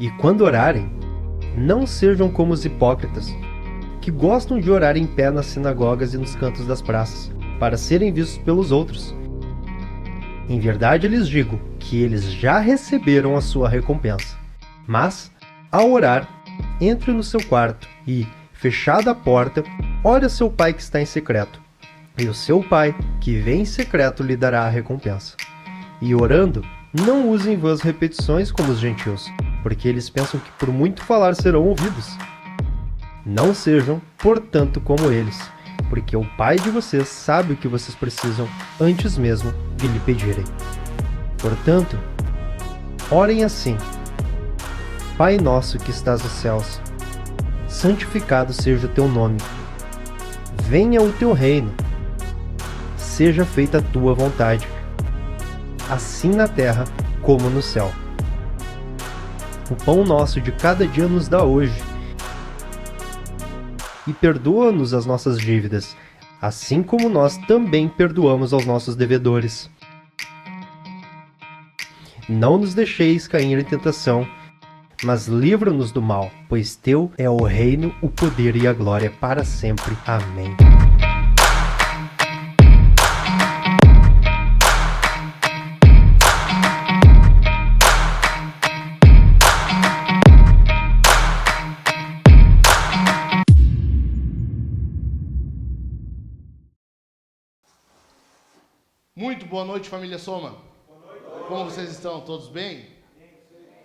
E quando orarem, não sejam como os hipócritas, que gostam de orar em pé nas sinagogas e nos cantos das praças, para serem vistos pelos outros. Em verdade lhes digo que eles já receberam a sua recompensa. Mas, ao orar, entre no seu quarto e, fechada a porta, ore a seu pai que está em secreto. E o seu pai, que vê em secreto, lhe dará a recompensa. E orando, não usem vãs repetições como os gentios, porque eles pensam que por muito falar serão ouvidos. Não sejam, portanto, como eles, porque o Pai de vocês sabe o que vocês precisam antes mesmo de lhe pedirem. Portanto, orem assim: Pai nosso que estás nos céus, santificado seja o teu nome. Venha o teu reino. Seja feita a tua vontade, assim na terra como no céu. O pão nosso de cada dia nos dá hoje. E perdoa-nos as nossas dívidas, assim como nós também perdoamos aos nossos devedores. Não nos deixeis cair em tentação, mas livra-nos do mal, pois teu é o reino, o poder e a glória para sempre. Amém. Muito boa noite, família Soma. Boa noite. Como vocês estão? Todos bem?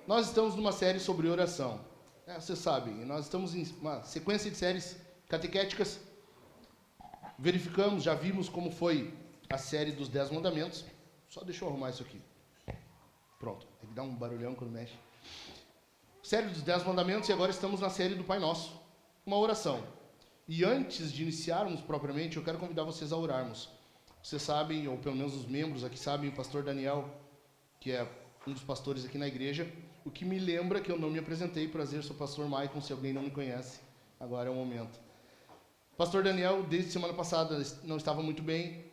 Nós estamos numa série sobre oração. Vocês sabem, nós estamos em uma sequência de séries catequéticas. Verificamos, já vimos como foi a série dos 10 mandamentos. Só deixa eu arrumar isso aqui. Pronto, tem que dar um barulhão quando mexe. Série dos 10 mandamentos, e agora estamos na série do Pai Nosso, uma oração. E antes de iniciarmos propriamente, eu quero convidar vocês a orarmos. Vocês sabem, ou pelo menos os membros aqui sabem, o pastor Daniel, que é um dos pastores aqui na igreja, o que me lembra que eu não me apresentei. Prazer, sou o pastor Maicon, se alguém não me conhece, agora é o momento. Pastor Daniel, desde semana passada, não estava muito bem.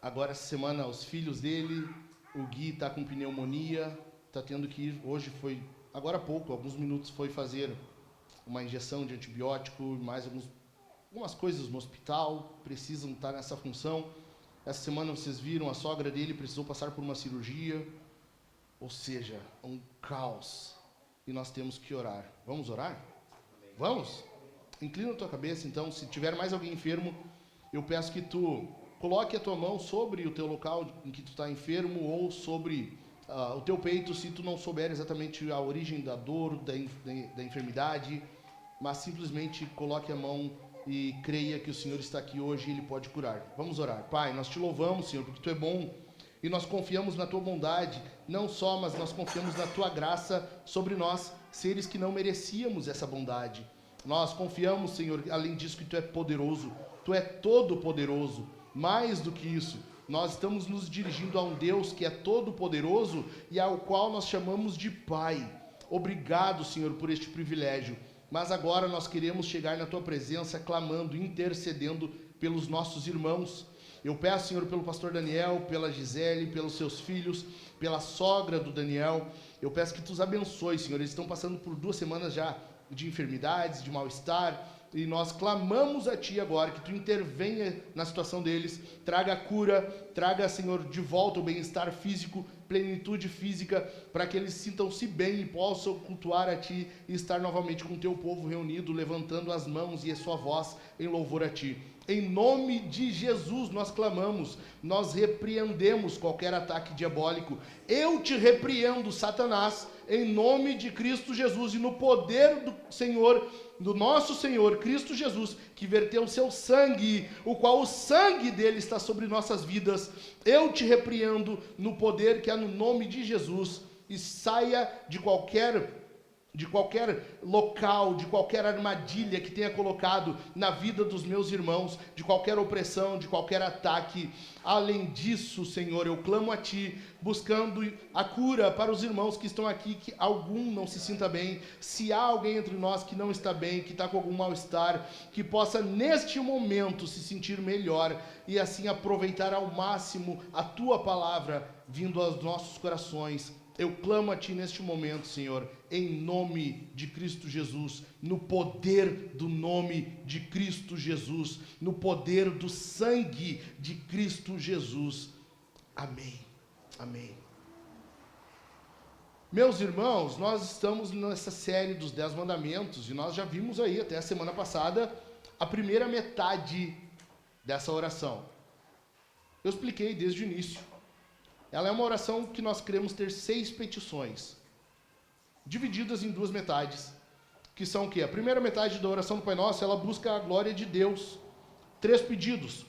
Agora, essa semana, os filhos dele, o Gui está com pneumonia, está tendo que ir, hoje foi, agora há pouco, alguns minutos, foi fazer uma injeção de antibiótico, mais algumas coisas no hospital, precisam estar nessa função. Essa semana vocês viram, a sogra dele precisou passar por uma cirurgia, ou seja, um caos. E nós temos que orar. Vamos orar? Vamos? Inclina a tua cabeça, então. Se tiver mais alguém enfermo, eu peço que tu coloque a tua mão sobre o teu local em que tu está enfermo, ou sobre o teu peito, se tu não souber exatamente a origem da dor, da enfermidade, mas simplesmente coloque a mão e creia que o Senhor está aqui hoje e Ele pode curar. Vamos orar. Pai, nós te louvamos, Senhor, porque Tu é bom e nós confiamos na Tua bondade, não só, mas nós confiamos na Tua graça sobre nós, seres que não merecíamos essa bondade. Nós confiamos, Senhor, além disso, que Tu é poderoso, Tu é todo poderoso. Mais do que isso, nós estamos nos dirigindo a um Deus que é todo poderoso e ao qual nós chamamos de Pai. Obrigado, Senhor, por este privilégio. Mas agora nós queremos chegar na Tua presença, clamando, intercedendo pelos nossos irmãos. Eu peço, Senhor, pelo pastor Daniel, pela Gisele, pelos seus filhos, pela sogra do Daniel. Eu peço que Tu os abençoe, Senhor. Eles estão passando por 2 semanas já de enfermidades, de mal-estar. E nós clamamos a Ti agora, que Tu intervenha na situação deles, traga a cura, traga, Senhor, de volta o bem-estar físico, plenitude física, para que eles sintam-se bem e possam cultuar a Ti e estar novamente com o Teu povo reunido, levantando as mãos e a sua voz em louvor a Ti. Em nome de Jesus nós clamamos, nós repreendemos qualquer ataque diabólico. Eu te repreendo, Satanás, em nome de Cristo Jesus e no poder do Senhor, do nosso Senhor Cristo Jesus, que verteu o seu sangue, o qual o sangue dele está sobre nossas vidas. Eu te repreendo no poder que há no nome de Jesus e saia de qualquer local, de qualquer armadilha que tenha colocado na vida dos meus irmãos, de qualquer opressão, de qualquer ataque. Além disso, Senhor, eu clamo a Ti, buscando a cura para os irmãos que estão aqui, que algum não se sinta bem. Se há alguém entre nós que não está bem, que está com algum mal-estar, que possa neste momento se sentir melhor e assim aproveitar ao máximo a Tua palavra vindo aos nossos corações. Eu clamo a Ti neste momento, Senhor, em nome de Cristo Jesus, no poder do nome de Cristo Jesus, no poder do sangue de Cristo Jesus. Amém. Amém. Meus irmãos, nós estamos nessa série dos 10 mandamentos e nós já vimos aí até a semana passada a primeira metade dessa oração. Eu expliquei desde o início. Ela é uma oração que nós queremos ter 6 petições, divididas em 2 metades, que são o quê? A primeira metade da oração do Pai Nosso, ela busca a glória de Deus. 3 pedidos: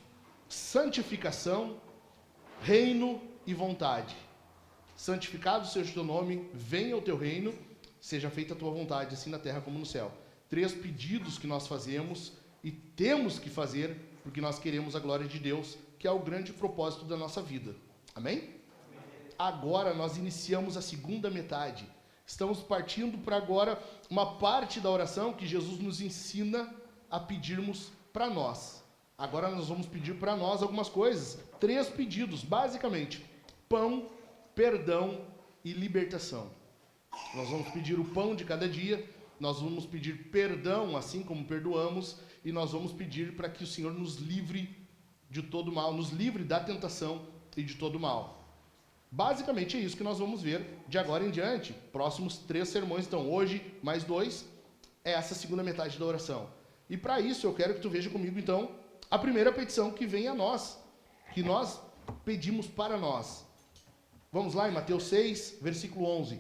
santificação, reino e vontade. Santificado seja o teu nome, venha o teu reino, seja feita a tua vontade, assim na terra como no céu. 3 pedidos que nós fazemos e temos que fazer, porque nós queremos a glória de Deus, que é o grande propósito da nossa vida. Amém? Agora nós iniciamos a segunda metade. Estamos partindo para agora uma parte da oração que Jesus nos ensina a pedirmos para nós. Agora nós vamos pedir para nós algumas coisas. 3 pedidos, basicamente: pão, perdão e libertação. Nós vamos pedir o pão de cada dia, nós vamos pedir perdão, assim como perdoamos, e nós vamos pedir para que o Senhor nos livre de todo mal, nos livre da tentação e de todo mal. Basicamente é isso que nós vamos ver de agora em diante. Próximos 3 sermões, então hoje mais 2, é essa segunda metade da oração. E para isso eu quero que tu veja comigo então a primeira petição que vem a nós, que nós pedimos para nós. Vamos lá em Mateus 6, versículo 11.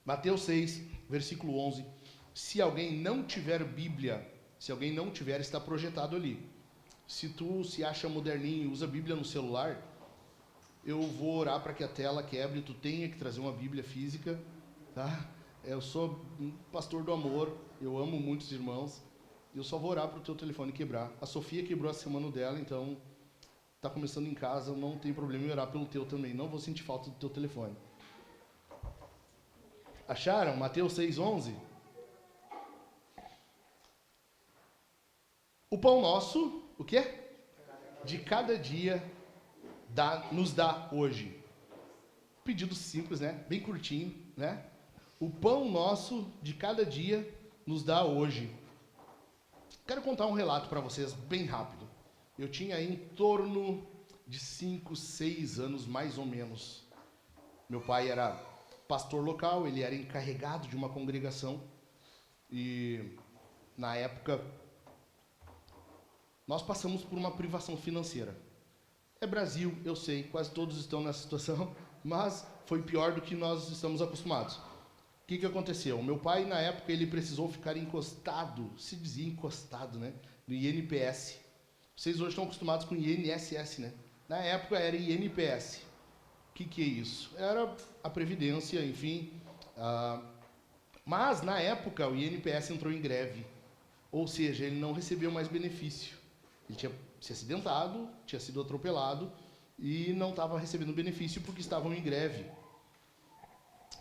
Mateus 6, versículo 11. Se alguém não tiver Bíblia, se alguém não tiver, está projetado ali. Se tu se acha moderninho e usa Bíblia no celular, eu vou orar para que a tela quebre, tu tenha que trazer uma Bíblia física, tá? Eu sou um pastor do amor, eu amo muitos irmãos, eu só vou orar para o teu telefone quebrar. A Sofia quebrou a semana dela, então tá começando em casa, não tem problema em orar pelo teu também, não vou sentir falta do teu telefone. Acharam? Mateus 6,11? O pão nosso, o quê? De cada dia nos dá hoje. Pedido simples, né? Bem curtinho, né? O pão nosso de cada dia nos dá hoje. Quero contar um relato para vocês bem rápido. Eu tinha em torno de 5, 6 anos, mais ou menos. Meu pai era pastor local, ele era encarregado de uma congregação. E na época nós passamos por uma privação financeira. É Brasil, eu sei, quase todos estão nessa situação, mas foi pior do que nós estamos acostumados. O que aconteceu? Meu pai, na época, ele precisou ficar encostado, se dizia encostado, né? No INPS. Vocês hoje estão acostumados com INSS, né? Na época era INPS. O que é isso? Era a Previdência, enfim. Mas, na época, o INPS entrou em greve. Ou seja, ele não recebeu mais benefício. Ele tinha se acidentado, tinha sido atropelado e não estava recebendo benefício porque estavam em greve.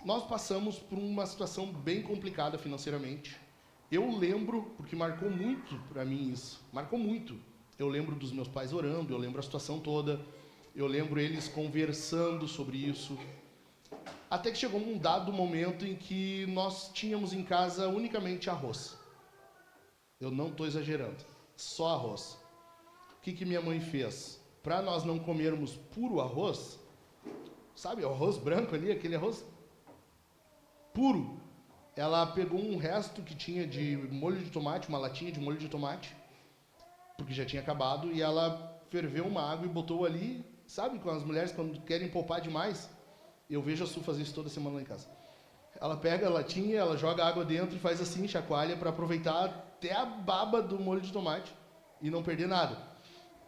Nós passamos por uma situação bem complicada financeiramente. Eu lembro, porque marcou muito para mim isso, marcou muito. Eu lembro dos meus pais orando, eu lembro a situação toda, eu lembro eles conversando sobre isso. Até que chegou um dado momento em que nós tínhamos em casa unicamente arroz. Eu não estou exagerando, só arroz. O que minha mãe fez? Para nós não comermos puro arroz, sabe, o arroz branco ali, aquele arroz puro, ela pegou um resto que tinha de molho de tomate, uma latinha de molho de tomate, porque já tinha acabado, e ela ferveu uma água e botou ali, sabe, com as mulheres quando querem poupar demais, eu vejo a Su fazer isso toda semana lá em casa. Ela pega a latinha, ela joga água dentro e faz assim, chacoalha, para aproveitar até a baba do molho de tomate e não perder nada.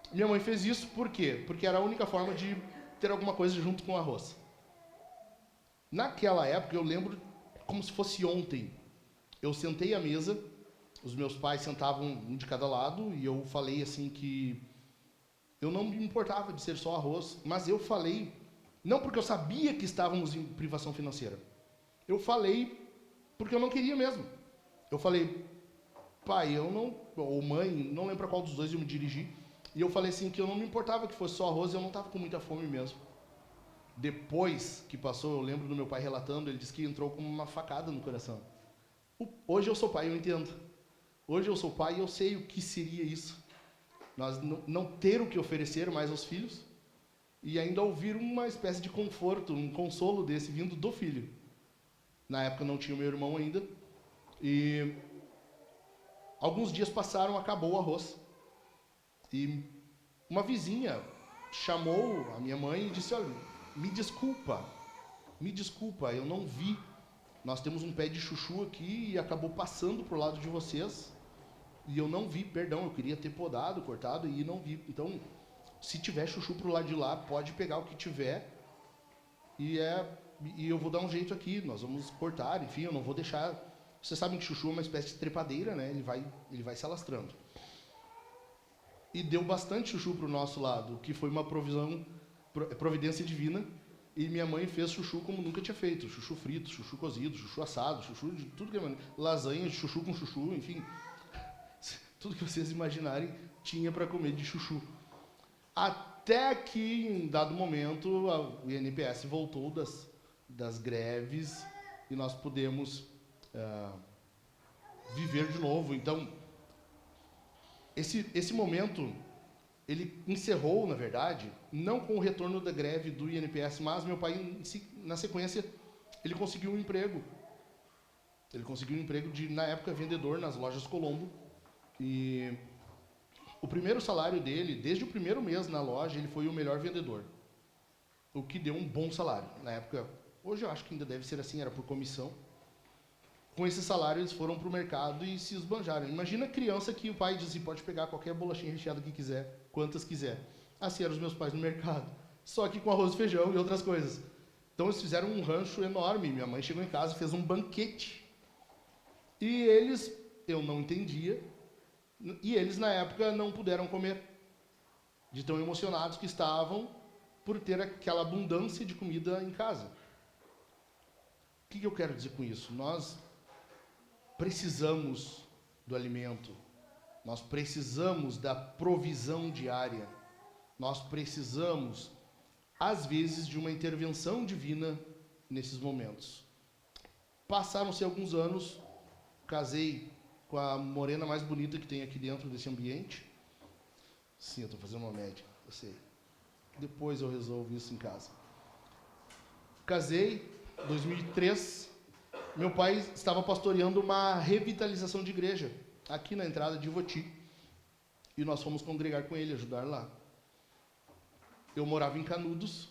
Minha mãe fez isso por quê? Porque era a única forma de ter alguma coisa junto com o arroz. Naquela época, eu lembro como se fosse ontem. Eu sentei à mesa, os meus pais sentavam um de cada lado, e eu falei assim que eu não me importava de ser só arroz, mas eu falei, não porque eu sabia que estávamos em privação financeira. Eu falei porque eu não queria mesmo. Eu falei, pai, eu não, ou mãe, não lembro a qual dos dois eu me dirigi, E eu falei assim que eu não me importava que fosse só arroz, eu não estava com muita fome mesmo. Depois que passou, eu lembro do meu pai relatando, ele disse que entrou como uma facada no coração. Hoje eu sou pai, eu entendo. Hoje eu sou pai e eu sei o que seria isso. Nós não ter o que oferecer mais aos filhos e ainda ouvir uma espécie de conforto, um consolo desse vindo do filho. Na época não tinha o meu irmão ainda. E alguns dias passaram, acabou o arroz. E uma vizinha chamou a minha mãe e disse, olha, me desculpa, eu não vi. Nós temos um pé de chuchu aqui e acabou passando pro lado de vocês. E eu não vi, perdão, eu queria ter podado, cortado e não vi. Então, se tiver chuchu pro lado de lá, pode pegar o que tiver. E eu vou dar um jeito aqui, nós vamos cortar, enfim, eu não vou deixar... Vocês sabem que chuchu é uma espécie de trepadeira, né? Ele vai se alastrando. E deu bastante chuchu pro nosso lado, que foi uma providência divina. E minha mãe fez chuchu como nunca tinha feito. Chuchu frito, chuchu cozido, chuchu assado, chuchu de tudo que é maneira. Lasanha, chuchu com chuchu, enfim... Tudo que vocês imaginarem tinha para comer de chuchu. Até que, em dado momento, o INPS voltou das greves e nós pudemos viver de novo. Então, esse momento, ele encerrou, na verdade, não com o retorno da greve do INPS, mas meu pai, na sequência, ele conseguiu um emprego. Ele conseguiu um emprego de, na época, vendedor nas lojas Colombo. E o primeiro salário dele, desde o primeiro mês na loja, ele foi o melhor vendedor. O que deu um bom salário. Na época, hoje eu acho que ainda deve ser assim, era por comissão. Com esse salário, eles foram para o mercado e se esbanjaram. Imagina a criança que o pai diz assim, pode pegar qualquer bolachinha recheada que quiser, quantas quiser. Assim eram os meus pais no mercado. Só que com arroz e feijão e outras coisas. Então eles fizeram um rancho enorme. Minha mãe chegou em casa e fez um banquete. E eles, eu não entendia, e eles, na época, não puderam comer, de tão emocionados que estavam por ter aquela abundância de comida em casa. O que eu quero dizer com isso? Nós precisamos do alimento, nós precisamos da provisão diária, nós precisamos, às vezes, de uma intervenção divina nesses momentos. Passaram-se alguns anos, casei com a morena mais bonita que tem aqui dentro desse ambiente. Sim, eu estou fazendo uma média, eu sei. Depois eu resolvo isso em casa. Casei, 2003. Meu pai estava pastoreando uma revitalização de igreja, aqui na entrada de Ivoti. E nós fomos congregar com ele, ajudar lá. Eu morava em Canudos.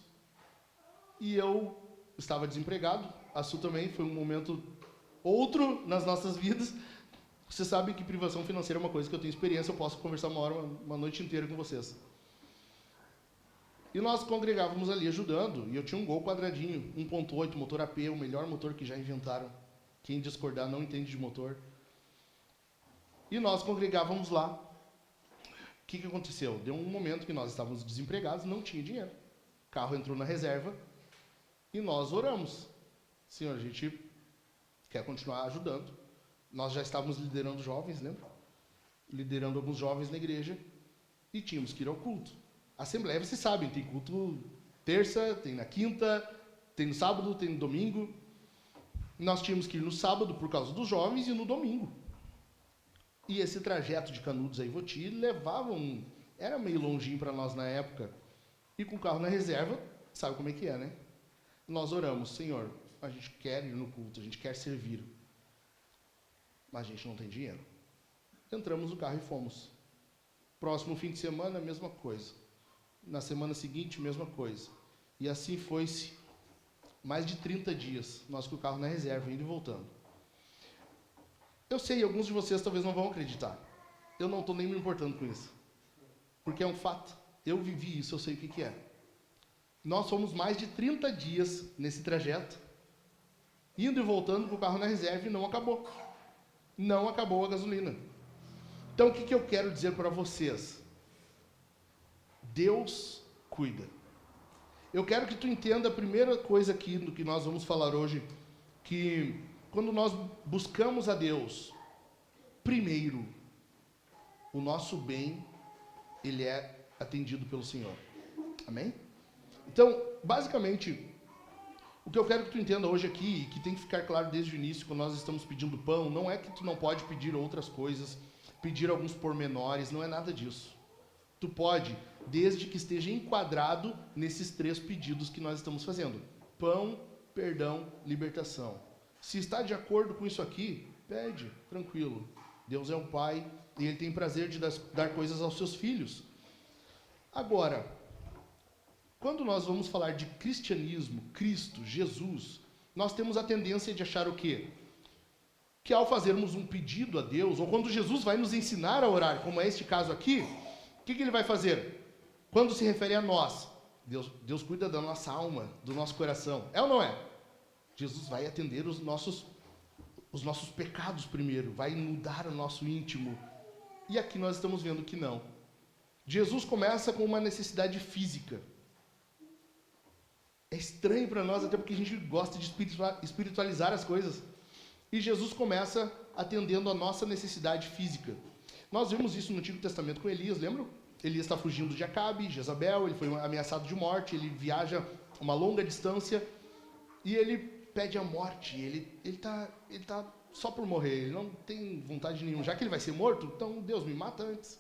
E eu estava desempregado. A Su também, foi um momento outro nas nossas vidas. Você sabe que privação financeira é uma coisa que eu tenho experiência, eu posso conversar uma noite inteira com vocês. E nós congregávamos ali ajudando, e eu tinha um Gol quadradinho, 1.8, motor AP, o melhor motor que já inventaram. Quem discordar não entende de motor. E nós congregávamos lá. O que aconteceu? Deu um momento que nós estávamos desempregados, não tinha dinheiro. O carro entrou na reserva, e nós oramos. Senhor, a gente quer continuar ajudando. Nós já estávamos liderando jovens, lembra? Liderando alguns jovens na igreja e tínhamos que ir ao culto. A Assembleia, vocês sabem, tem culto terça, tem na quinta, tem no sábado, tem no domingo. Nós tínhamos que ir no sábado por causa dos jovens e no domingo. E esse trajeto de Canudos a Ivoti era meio longinho para nós na época. E com o carro na reserva, sabe como é que é, né? Nós oramos, Senhor, a gente quer ir no culto, a gente quer servir. Mas a gente não tem dinheiro. Entramos no carro e fomos. Próximo fim de semana, a mesma coisa. Na semana seguinte, mesma coisa. E assim foi-se mais de 30 dias, nós com o carro na reserva, indo e voltando. Eu sei, alguns de vocês talvez não vão acreditar. Eu não estou nem me importando com isso. Porque é um fato. Eu vivi isso, eu sei o que é. Nós fomos mais de 30 dias nesse trajeto, indo e voltando com o carro na reserva e não acabou. Não acabou a gasolina. Então, o que eu quero dizer para vocês? Deus cuida. Eu quero que tu entenda a primeira coisa aqui do que nós vamos falar hoje, que quando nós buscamos a Deus, primeiro, o nosso bem, ele é atendido pelo Senhor. Amém? Então, basicamente, o que eu quero que tu entenda hoje aqui, e que tem que ficar claro desde o início, quando nós estamos pedindo pão, não é que tu não pode pedir outras coisas, pedir alguns pormenores, não é nada disso. Tu pode, desde que esteja enquadrado nesses 3 pedidos que nós estamos fazendo. Pão, perdão, libertação. Se está de acordo com isso aqui, pede, tranquilo. Deus é um pai e ele tem prazer de dar coisas aos seus filhos. Agora, quando nós vamos falar de cristianismo, Cristo, Jesus, nós temos a tendência de achar o quê? Que ao fazermos um pedido a Deus, ou quando Jesus vai nos ensinar a orar, como é este caso aqui, o que ele vai fazer? Quando se refere a nós, Deus cuida da nossa alma, do nosso coração. É ou não é? Jesus vai atender os nossos pecados primeiro, vai mudar o nosso íntimo. E aqui nós estamos vendo que não. Jesus começa com uma necessidade física. É estranho para nós, até porque a gente gosta de espiritualizar as coisas. E Jesus começa atendendo a nossa necessidade física. Nós vimos isso no Antigo Testamento com Elias, lembram? Elias está fugindo de Acabe, Jezabel, ele foi ameaçado de morte, ele viaja uma longa distância e ele pede a morte. Ele está só por morrer, ele não tem vontade nenhuma. Já que ele vai ser morto, então Deus me mata antes.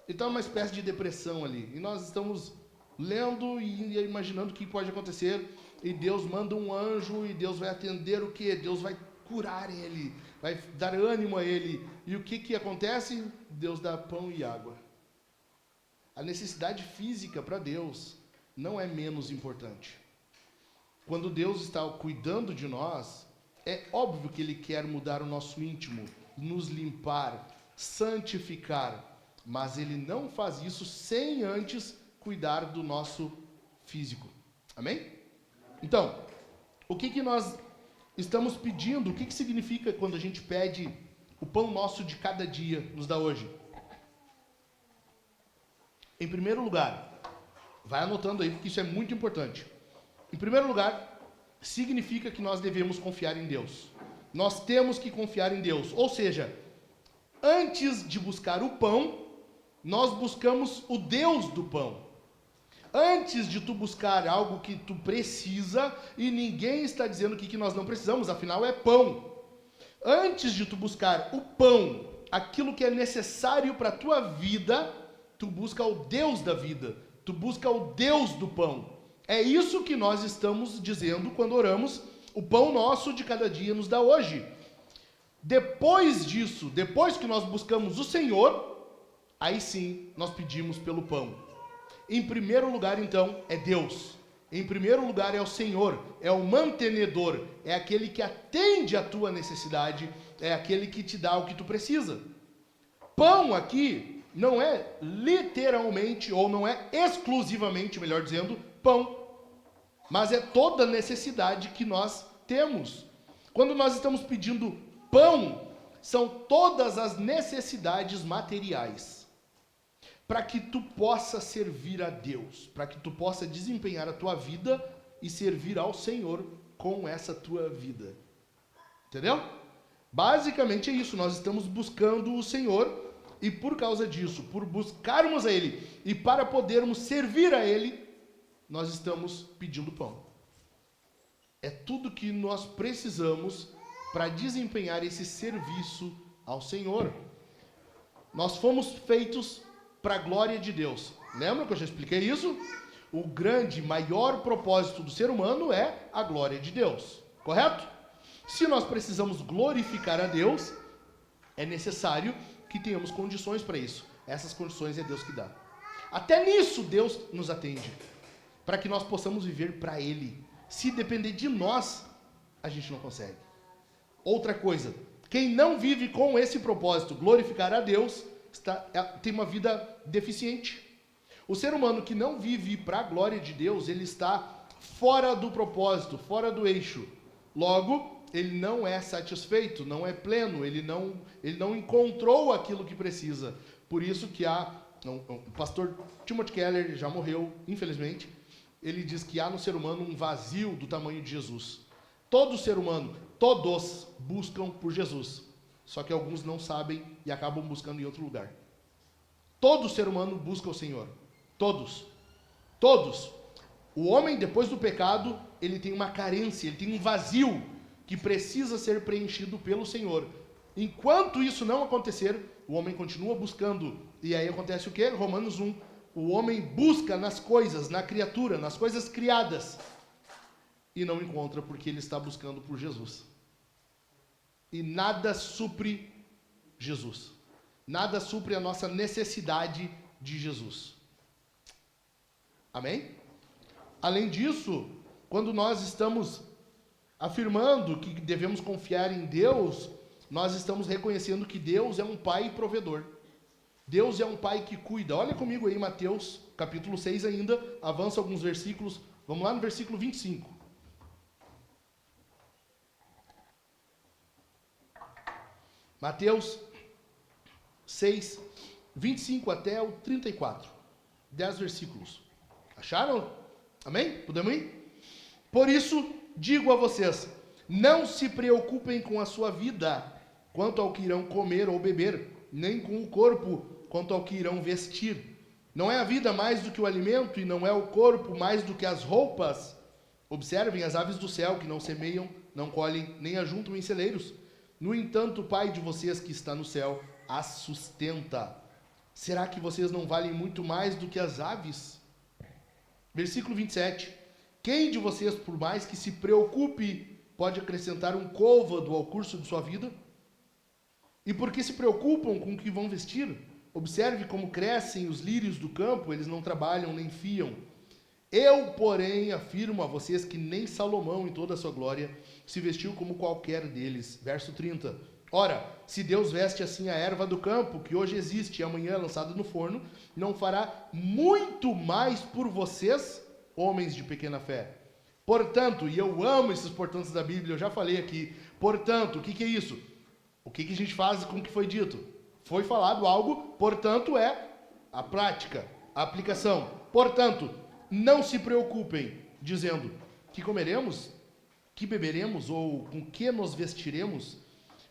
Então é uma espécie de depressão ali. E nós estamos lendo e imaginando o que pode acontecer. E Deus manda um anjo e Deus vai atender o quê? Deus vai curar ele, vai dar ânimo a ele. E o que acontece? Deus dá pão e água. A necessidade física para Deus não é menos importante. Quando Deus está cuidando de nós, é óbvio que Ele quer mudar o nosso íntimo, nos limpar, santificar. Mas Ele não faz isso sem antes cuidar do nosso físico. Amém? Então, o que nós estamos pedindo? O que significa quando a gente pede o pão nosso de cada dia, nos dá hoje? Em primeiro lugar, vai anotando aí, porque isso é muito importante. Em primeiro lugar, significa que nós devemos confiar em Deus. Nós temos que confiar em Deus. Ou seja, antes de buscar o pão, nós buscamos o Deus do pão. Antes de tu buscar algo que tu precisa, e ninguém está dizendo que nós não precisamos, afinal é pão. Antes de tu buscar o pão, aquilo que é necessário para a tua vida, tu busca o Deus da vida, tu busca o Deus do pão. É isso que nós estamos dizendo quando oramos, o pão nosso de cada dia nos dá hoje. Depois disso, depois que nós buscamos o Senhor, aí sim nós pedimos pelo pão. Em primeiro lugar, então, é Deus. Em primeiro lugar é o Senhor, é o mantenedor, é aquele que atende a tua necessidade, é aquele que te dá o que tu precisa. Pão aqui não é literalmente, ou não é exclusivamente, melhor dizendo, pão. Mas é toda necessidade que nós temos. Quando nós estamos pedindo pão, são todas as necessidades materiais. Para que tu possa servir a Deus, para que tu possa desempenhar a tua vida e servir ao Senhor com essa tua vida. Entendeu? Basicamente é isso, nós estamos buscando o Senhor e por causa disso, por buscarmos a Ele e para podermos servir a Ele, nós estamos pedindo pão. É tudo que nós precisamos para desempenhar esse serviço ao Senhor. Nós fomos feitos para a glória de Deus. Lembra que eu já expliquei isso? O grande, maior propósito do ser humano é a glória de Deus. Correto? Se nós precisamos glorificar a Deus, é necessário que tenhamos condições para isso. Essas condições é Deus que dá. Até nisso Deus nos atende, para que nós possamos viver para Ele. Se depender de nós, a gente não consegue. Outra coisa, quem não vive com esse propósito, glorificar a Deus, tem uma vida deficiente. O ser humano que não vive para a glória de Deus, ele está fora do propósito, fora do eixo. Logo, ele não é satisfeito, não é pleno, ele não encontrou aquilo que precisa. Por isso que o pastor Timothy Keller já morreu, infelizmente. Ele diz que há no ser humano um vazio do tamanho de Jesus. Todo ser humano, todos buscam por Jesus. Só que alguns não sabem e acabam buscando em outro lugar. Todo ser humano busca o Senhor. Todos. Todos. O homem, depois do pecado, ele tem uma carência, ele tem um vazio que precisa ser preenchido pelo Senhor. Enquanto isso não acontecer, o homem continua buscando. E aí acontece o quê? Romanos 1. O homem busca nas coisas, na criatura, nas coisas criadas. E não encontra porque ele está buscando por Jesus. E nada supre Jesus. Nada supre a nossa necessidade de Jesus. Amém? Além disso, quando nós estamos afirmando que devemos confiar em Deus, nós estamos reconhecendo que Deus é um Pai provedor. Deus é um Pai que cuida. Olha comigo aí, Mateus, capítulo 6 ainda, avança alguns versículos. Vamos lá no versículo 25. Mateus 6, 25 até o 34. 10 versículos. Acharam? Amém? Podemos ir? Por isso, digo a vocês, não se preocupem com a sua vida, quanto ao que irão comer ou beber, nem com o corpo, quanto ao que irão vestir. Não é a vida mais do que o alimento, e não é o corpo mais do que as roupas? Observem as aves do céu, que não semeiam, não colhem, nem ajuntam em celeiros. No entanto, o Pai de vocês que está no céu as sustenta. Será que vocês não valem muito mais do que as aves? Versículo 27. Quem de vocês, por mais que se preocupe, pode acrescentar um côvado ao curso de sua vida? E por que se preocupam com o que vão vestir? Observe como crescem os lírios do campo, eles não trabalham nem fiam. Eu, porém, afirmo a vocês que nem Salomão, em toda a sua glória, se vestiu como qualquer deles. Verso 30. Ora, se Deus veste assim a erva do campo, que hoje existe e amanhã é lançada no forno, não fará muito mais por vocês, homens de pequena fé. Portanto, e eu amo esses portantos da Bíblia, eu já falei aqui, portanto, o que é isso? O que a gente faz com o que foi dito? Foi falado algo, portanto é a prática, a aplicação. Portanto, não se preocupem, dizendo, que comeremos, que beberemos ou com que nos vestiremos?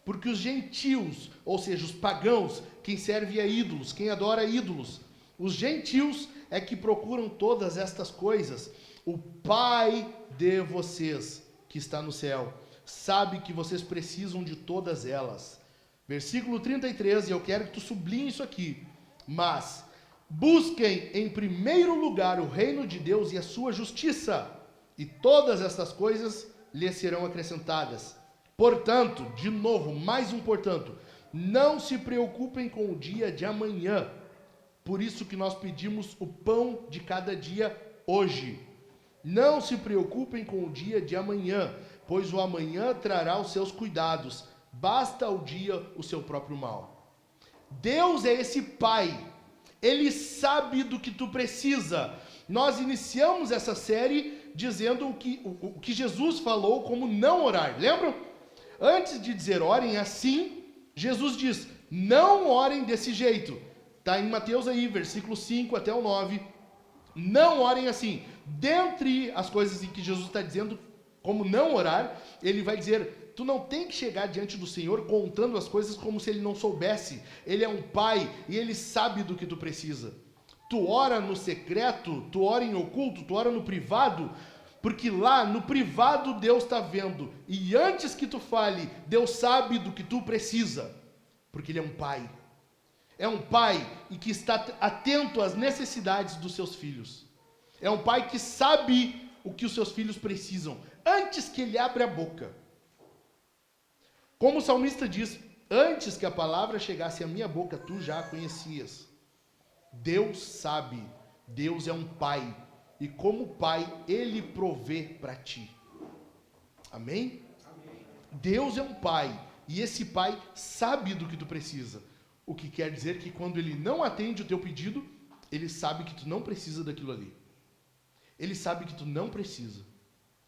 Porque os gentios, ou seja, os pagãos, quem serve a ídolos, quem adora ídolos, os gentios é que procuram todas estas coisas. O Pai de vocês, que está no céu, sabe que vocês precisam de todas elas. Versículo 33, e eu quero que tu sublinhe isso aqui. Mas busquem em primeiro lugar o reino de Deus e a sua justiça, e todas estas coisas lhes serão acrescentadas. Portanto, de novo, mais um portanto, não se preocupem com o dia de amanhã. Por isso que nós pedimos o pão de cada dia hoje. Não se preocupem com o dia de amanhã, pois o amanhã trará os seus cuidados. Basta ao dia o seu próprio mal. Deus é esse Pai. Ele sabe do que tu precisa. Nós iniciamos essa série dizendo o que Jesus falou como não orar. Lembram? Antes de dizer orem assim, Jesus diz, não orem desse jeito. Está em Mateus aí, versículo 5 até o 9. Não orem assim. Dentre as coisas em que Jesus está dizendo como não orar, ele vai dizer, tu não tem que chegar diante do Senhor contando as coisas como se ele não soubesse. Ele é um pai e ele sabe do que tu precisa. Tu ora no secreto, tu ora em oculto, tu ora no privado, porque lá no privado Deus está vendo. E antes que tu fale, Deus sabe do que tu precisa. Porque Ele é um pai. É um pai e que está atento às necessidades dos seus filhos. É um pai que sabe o que os seus filhos precisam. Antes que ele abra a boca. Como o salmista diz, antes que a palavra chegasse à minha boca, tu já a conhecias. Deus sabe. Deus é um pai. E como pai, ele provê para ti. Amém? Amém? Deus é um pai. E esse pai sabe do que tu precisa. O que quer dizer que quando ele não atende o teu pedido, ele sabe que tu não precisa daquilo ali. Ele sabe que tu não precisa.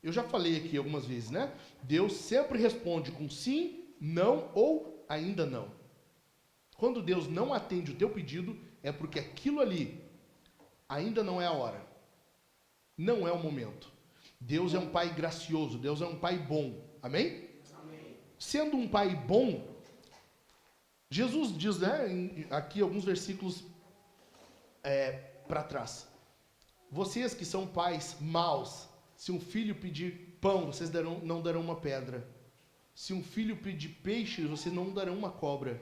Eu já falei aqui algumas vezes, né? Deus sempre responde com sim, não ou ainda não. Quando Deus não atende o teu pedido, é porque aquilo ali ainda não é a hora. Não é o momento. Deus é um pai gracioso, Deus é um pai bom. Amém? Amém. Sendo um pai bom, Jesus diz, né, aqui alguns versículos para trás. Vocês que são pais maus, se um filho pedir pão, vocês não darão uma pedra. Se um filho pedir peixe, vocês não darão uma cobra.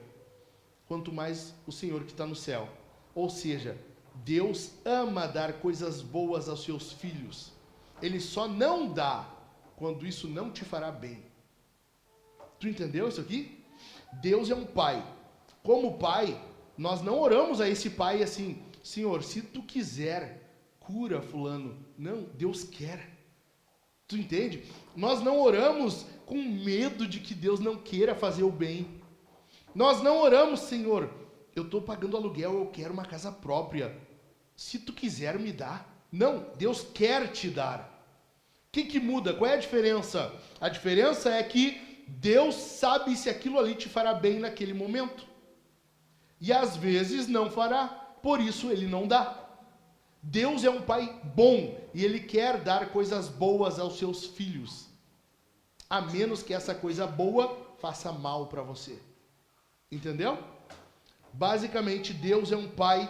Quanto mais o Senhor que está no céu. Ou seja, Deus ama dar coisas boas aos seus filhos. Ele só não dá quando isso não te fará bem. Tu entendeu isso aqui? Deus é um pai. Como pai, nós não oramos a esse pai assim: Senhor, se tu quiser, cura fulano. Não, Deus quer. Tu entende? Nós não oramos com medo de que Deus não queira fazer o bem. Nós não oramos: Senhor, eu estou pagando aluguel, eu quero uma casa própria. Se tu quiser, me dá. Não, Deus quer te dar. O que muda? Qual é a diferença? A diferença é que Deus sabe se aquilo ali te fará bem naquele momento. E às vezes não fará, por isso ele não dá. Deus é um pai bom e ele quer dar coisas boas aos seus filhos, a menos que essa coisa boa faça mal para você. Entendeu? Basicamente, Deus é um pai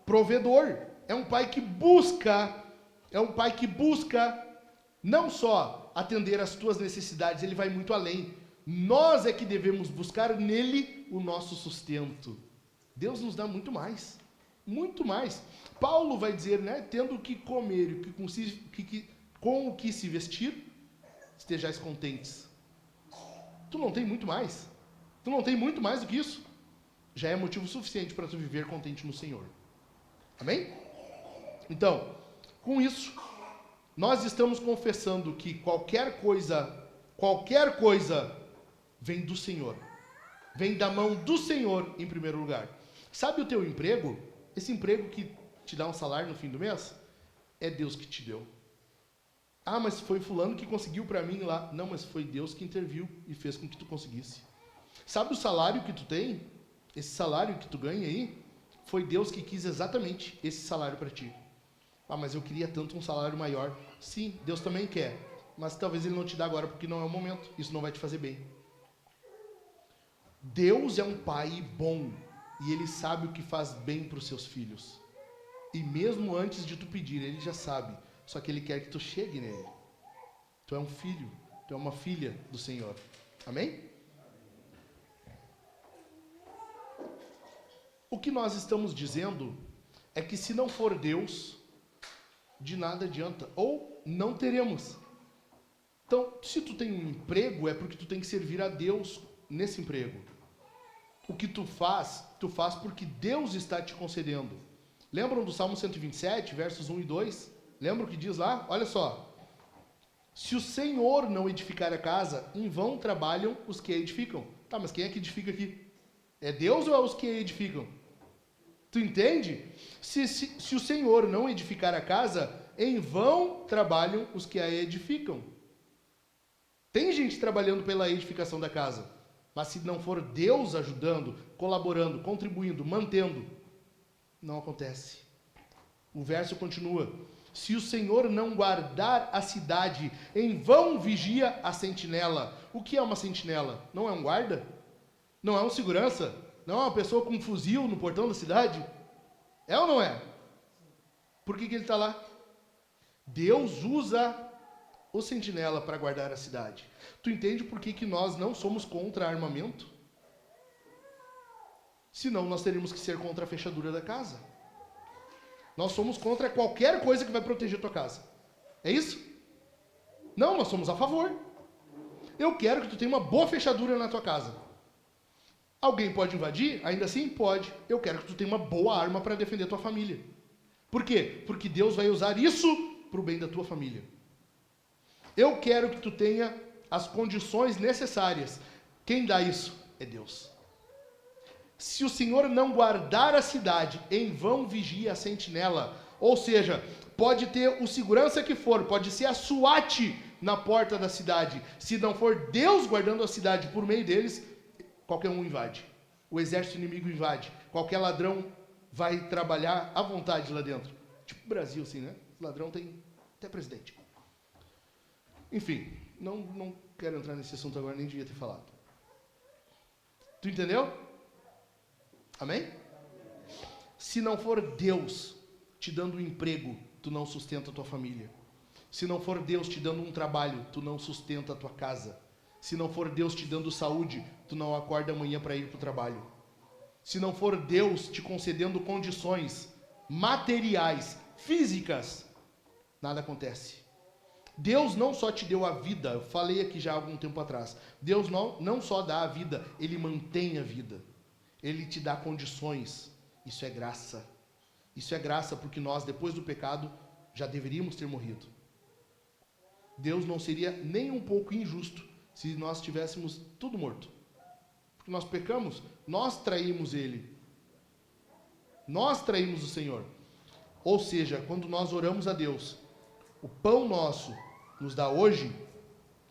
provedor, é um pai que busca não só atender às tuas necessidades, ele vai muito além. Nós é que devemos buscar nele o nosso sustento. Deus nos dá muito mais. Muito mais. Paulo vai dizer, né? Tendo o que comer e com o que se vestir, estejais contentes. Tu não tem muito mais. Tu não tem muito mais do que isso. Já é motivo suficiente para tu viver contente no Senhor. Amém? Então, com isso, nós estamos confessando que qualquer coisa vem do Senhor. Vem da mão do Senhor em primeiro lugar. Sabe o teu emprego? Esse emprego que te dá um salário no fim do mês? É Deus que te deu. Ah, mas foi fulano que conseguiu para mim lá. Não, mas foi Deus que interviu e fez com que tu conseguisse. Sabe o salário que tu tem? Esse salário que tu ganha aí, foi Deus que quis exatamente esse salário para ti. Ah, mas eu queria tanto um salário maior. Sim, Deus também quer. Mas talvez Ele não te dá agora porque não é o momento. Isso não vai te fazer bem. Deus é um pai bom. E Ele sabe o que faz bem para os seus filhos. E mesmo antes de tu pedir, Ele já sabe. Só que Ele quer que tu chegue nele. Tu é um filho. Tu é uma filha do Senhor. Amém? O que nós estamos dizendo é que se não for Deus, de nada adianta. Ou não teremos. Então, se tu tem um emprego, é porque tu tem que servir a Deus nesse emprego. O que tu faz porque Deus está te concedendo. Lembram do Salmo 127, versos 1 e 2? Lembram o que diz lá? Olha só. Se o Senhor não edificar a casa, em vão trabalham os que a edificam. Tá, mas quem é que edifica aqui? É Deus ou é os que a edificam? Tu entende? Se o Senhor não edificar a casa, em vão trabalham os que a edificam. Tem gente trabalhando pela edificação da casa. Mas se não for Deus ajudando, colaborando, contribuindo, mantendo, não acontece. O verso continua. Se o Senhor não guardar a cidade, em vão vigia a sentinela. O que é uma sentinela? Não é um guarda? Não é um segurança? Não é uma pessoa com um fuzil no portão da cidade? É ou não é? Por que ele está lá? Deus usa o sentinela para guardar a cidade. Tu entende por que nós não somos contra armamento? Senão nós teríamos que ser contra a fechadura da casa. Nós somos contra qualquer coisa que vai proteger a tua casa. É isso? Não, nós somos a favor. Eu quero que tu tenha uma boa fechadura na tua casa. Alguém pode invadir? Ainda assim, pode. Eu quero que tu tenha uma boa arma para defender a tua família. Por quê? Porque Deus vai usar isso para o bem da tua família. Eu quero que tu tenha as condições necessárias. Quem dá isso? É Deus. Se o Senhor não guardar a cidade, em vão vigia a sentinela. Ou seja, pode ter o segurança que for, pode ser a SWAT na porta da cidade. Se não for Deus guardando a cidade por meio deles, qualquer um invade. O exército inimigo invade. Qualquer ladrão vai trabalhar à vontade lá dentro. Tipo o Brasil, assim, né? O ladrão tem até presidente. Enfim, não quero entrar nesse assunto agora, nem devia ter falado. Tu entendeu? Amém? Se não for Deus te dando um emprego, tu não sustenta a tua família. Se não for Deus te dando um trabalho, tu não sustenta a tua casa. Se não for Deus te dando saúde, tu não acorda amanhã para ir para o trabalho. Se não for Deus te concedendo condições materiais, físicas, nada acontece. Deus não só te deu a vida, eu falei aqui já há algum tempo atrás, Deus não só dá a vida, Ele mantém a vida. Ele te dá condições. Isso é graça. Isso é graça porque nós, depois do pecado, já deveríamos ter morrido. Deus não seria nem um pouco injusto se nós tivéssemos tudo morto. Porque nós pecamos, nós traímos Ele. Nós traímos o Senhor. Ou seja, quando nós oramos a Deus, o pão nosso nos dá hoje,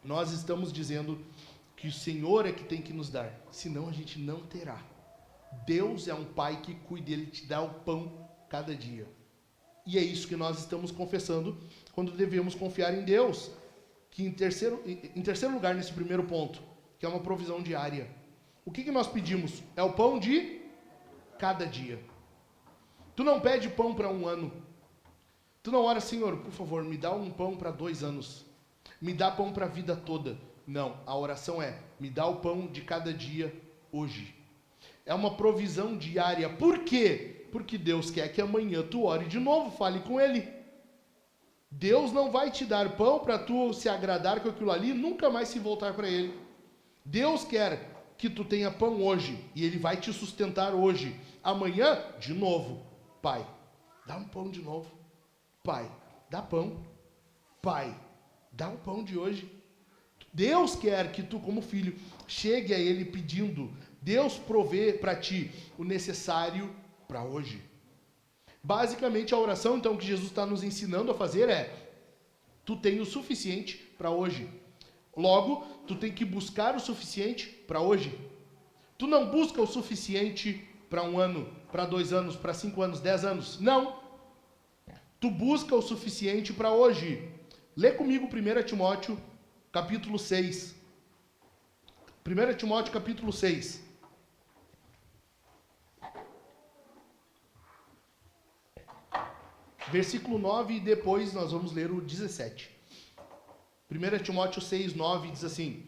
nós estamos dizendo que o Senhor é que tem que nos dar, senão a gente não terá. Deus é um Pai que cuida, Ele te dá o pão cada dia. E é isso que nós estamos confessando quando devemos confiar em Deus. Que em terceiro lugar, nesse primeiro ponto, que é uma provisão diária. O que nós pedimos? É o pão de cada dia. Tu não pede pão para um ano. Tu não ora, Senhor, por favor, me dá um pão para 2 anos. Me dá pão para a vida toda. Não, a oração é, me dá o pão de cada dia hoje. É uma provisão diária. Por quê? Porque Deus quer que amanhã tu ore de novo, fale com Ele. Deus não vai te dar pão para tu se agradar com aquilo ali e nunca mais se voltar para Ele. Deus quer que tu tenha pão hoje e Ele vai te sustentar hoje. Amanhã, de novo, Pai, dá um pão de novo. Pai, dá pão. Pai, dá o pão de hoje. Deus quer que tu, como filho, chegue a Ele pedindo. Deus provê para ti o necessário para hoje. Basicamente, a oração, então, que Jesus está nos ensinando a fazer é: tu tem o suficiente para hoje. Logo, tu tem que buscar o suficiente para hoje. Tu não busca o suficiente para 1 ano, para 2 anos, para 5 anos, 10 anos. Não. Tu busca o suficiente para hoje. Lê comigo 1 Timóteo, capítulo 6. 1 Timóteo, capítulo 6. Versículo 9 e depois nós vamos ler o 17. 1 Timóteo 6, 9 diz assim: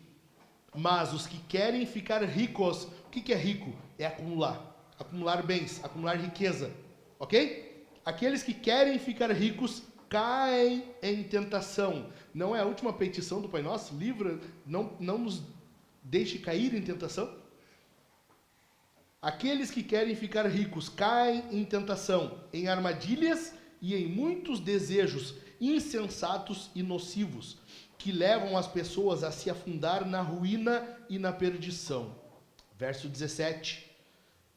mas os que querem ficar ricos, o que é rico? É acumular bens, acumular riqueza, ok? Aqueles que querem ficar ricos caem em tentação. Não é a última petição do Pai Nosso? Livra, não nos deixe cair em tentação. Aqueles que querem ficar ricos caem em tentação, em armadilhas e em muitos desejos insensatos e nocivos, que levam as pessoas a se afundar na ruína e na perdição. Verso 17.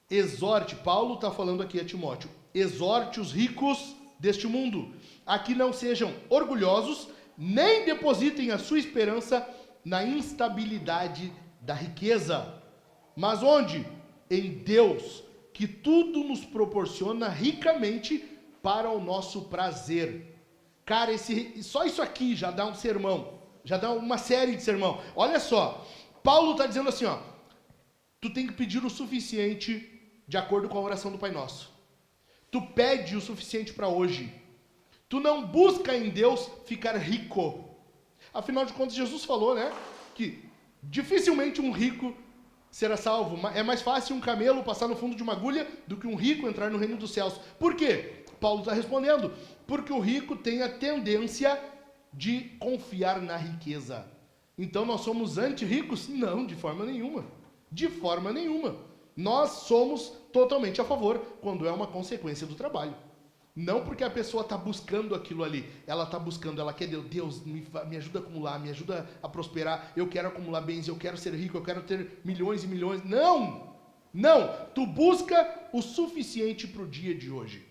Exorte, Paulo está falando aqui a Timóteo, exorte os ricos deste mundo, a que não sejam orgulhosos, nem depositem a sua esperança na instabilidade da riqueza. Mas onde? Em Deus, que tudo nos proporciona ricamente para o nosso prazer. Cara, só isso aqui já dá um sermão, já dá uma série de sermão. Olha só, Paulo está dizendo assim, ó, tu tem que pedir o suficiente de acordo com a oração do Pai Nosso. Tu pede o suficiente para hoje. Tu não busca em Deus ficar rico. Afinal de contas, Jesus falou, né, que dificilmente um rico será salvo. É mais fácil um camelo passar no fundo de uma agulha do que um rico entrar no reino dos céus. Por quê? Paulo está respondendo, porque o rico tem a tendência de confiar na riqueza. Então nós somos anti-ricos? Não, de forma nenhuma. De forma nenhuma. Nós somos totalmente a favor quando é uma consequência do trabalho. Não porque a pessoa está buscando aquilo ali. Ela está buscando, ela quer Deus, me ajuda a acumular, me ajuda a prosperar. Eu quero acumular bens, eu quero ser rico, eu quero ter milhões e milhões. Não! Não! Tu busca o suficiente para o dia de hoje.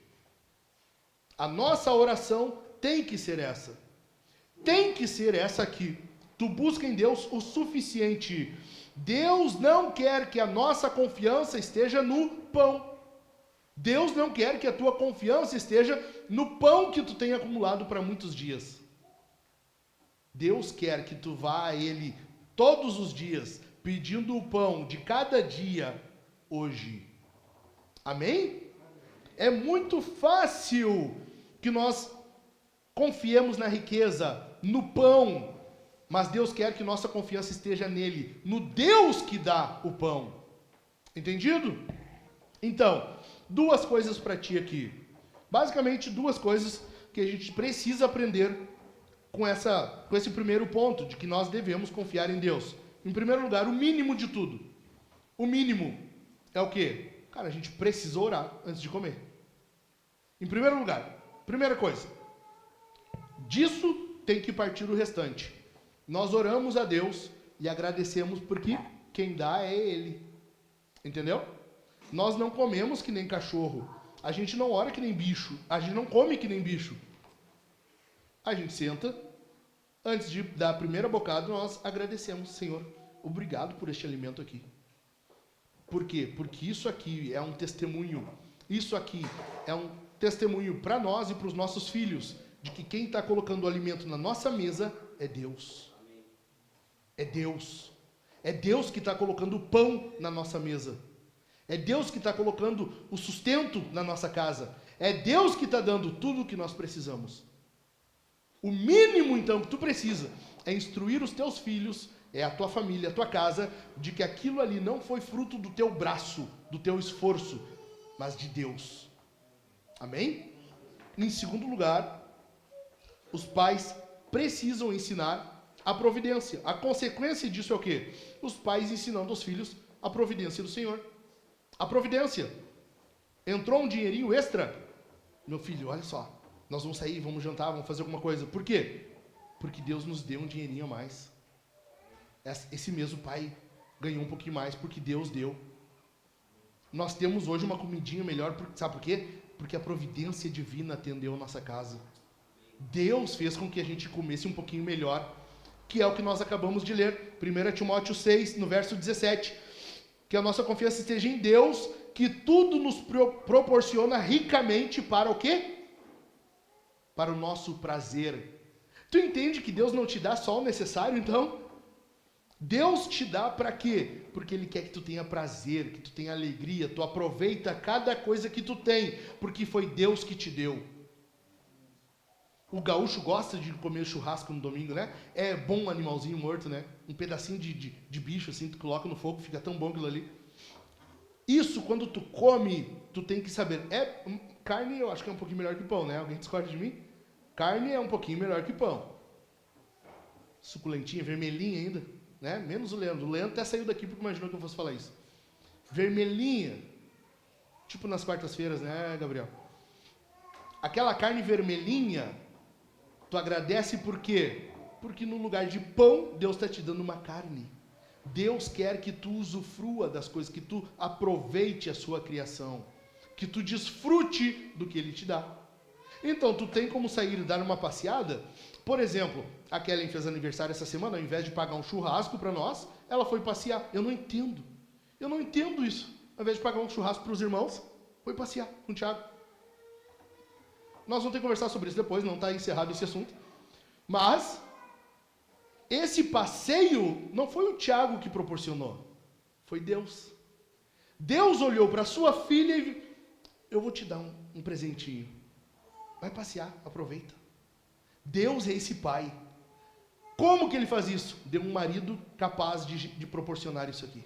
A nossa oração tem que ser essa. Tem que ser essa aqui. Tu busca em Deus o suficiente. Deus não quer que a nossa confiança esteja no pão. Deus não quer que a tua confiança esteja no pão que tu tem acumulado para muitos dias. Deus quer que tu vá a Ele todos os dias, pedindo o pão de cada dia hoje. Amém? É muito fácil que nós confiemos na riqueza, no pão, mas Deus quer que nossa confiança esteja nele, no Deus que dá o pão. Entendido? Então, duas coisas para ti aqui. Basicamente, duas coisas que a gente precisa aprender com esse primeiro ponto, de que nós devemos confiar em Deus. Em primeiro lugar, o mínimo de tudo. O mínimo é o quê? Cara, a gente precisa orar antes de comer. Em primeiro lugar, primeira coisa. Disso tem que partir o restante. Nós oramos a Deus e agradecemos porque quem dá é Ele. Entendeu? Nós não comemos que nem cachorro. A gente não ora que nem bicho. A gente não come que nem bicho. A gente senta, antes de dar a primeira bocada, nós agradecemos, Senhor, obrigado por este alimento aqui. Por quê? Porque isso aqui é um testemunho. Isso aqui é um testemunho para nós e para os nossos filhos, de que quem está colocando o alimento na nossa mesa é Deus. É Deus. É Deus que está colocando o pão na nossa mesa. É Deus que está colocando o sustento na nossa casa. É Deus que está dando tudo o que nós precisamos. O mínimo, então, que tu precisa é instruir os teus filhos, é a tua família, a tua casa, de que aquilo ali não foi fruto do teu braço, do teu esforço, mas de Deus. Amém? Em segundo lugar, os pais precisam ensinar a providência. A consequência disso é o quê? Os pais ensinando aos filhos a providência do Senhor. A providência. Entrou um dinheirinho extra? Meu filho, olha só. Nós vamos sair, vamos jantar, vamos fazer alguma coisa. Por quê? Porque Deus nos deu um dinheirinho a mais. Esse mesmo pai ganhou um pouquinho mais porque Deus deu. Nós temos hoje uma comidinha melhor, sabe por quê? Porque a providência divina atendeu a nossa casa. Deus fez com que a gente comesse um pouquinho melhor, que é o que nós acabamos de ler. 1 Timóteo 6, no verso 17. Que a nossa confiança esteja em Deus, que tudo nos proporciona ricamente para o quê? Para o nosso prazer. Tu entende que Deus não te dá só o necessário, então? Deus te dá para quê? Porque Ele quer que tu tenha prazer, que tu tenha alegria, tu aproveita cada coisa que tu tem, porque foi Deus que te deu. O gaúcho gosta de comer churrasco no domingo, né? É bom um animalzinho morto, né? Um pedacinho de bicho, assim, tu coloca no fogo, fica tão bom aquilo ali. Isso, quando tu come, tu tem que saber. Carne, eu acho que é um pouquinho melhor que pão, né? Alguém discorda de mim? Carne é um pouquinho melhor que pão. Suculentinha, vermelhinha ainda, né? Menos o Leandro. O Leandro até saiu daqui porque imaginou que eu fosse falar isso. Vermelhinha. Tipo nas quartas-feiras, né, Gabriel? Aquela carne vermelhinha, tu agradece por quê? Porque no lugar de pão, Deus está te dando uma carne. Deus quer que tu usufrua das coisas, que tu aproveite a sua criação, que tu desfrute do que Ele te dá. Então, tu tem como sair e dar uma passeada? Por exemplo, a Kellen fez aniversário essa semana, ao invés de pagar um churrasco para nós, ela foi passear. Eu não entendo isso. Ao invés de pagar um churrasco para os irmãos, foi passear com o Thiago. Nós vamos ter que conversar sobre isso depois, não está encerrado esse assunto. Mas esse passeio não foi o Thiago que proporcionou, foi Deus. Deus olhou para sua filha e eu vou te dar um presentinho. Vai passear, aproveita. Deus é esse pai. Como que ele faz isso? Deu um marido capaz de proporcionar isso aqui.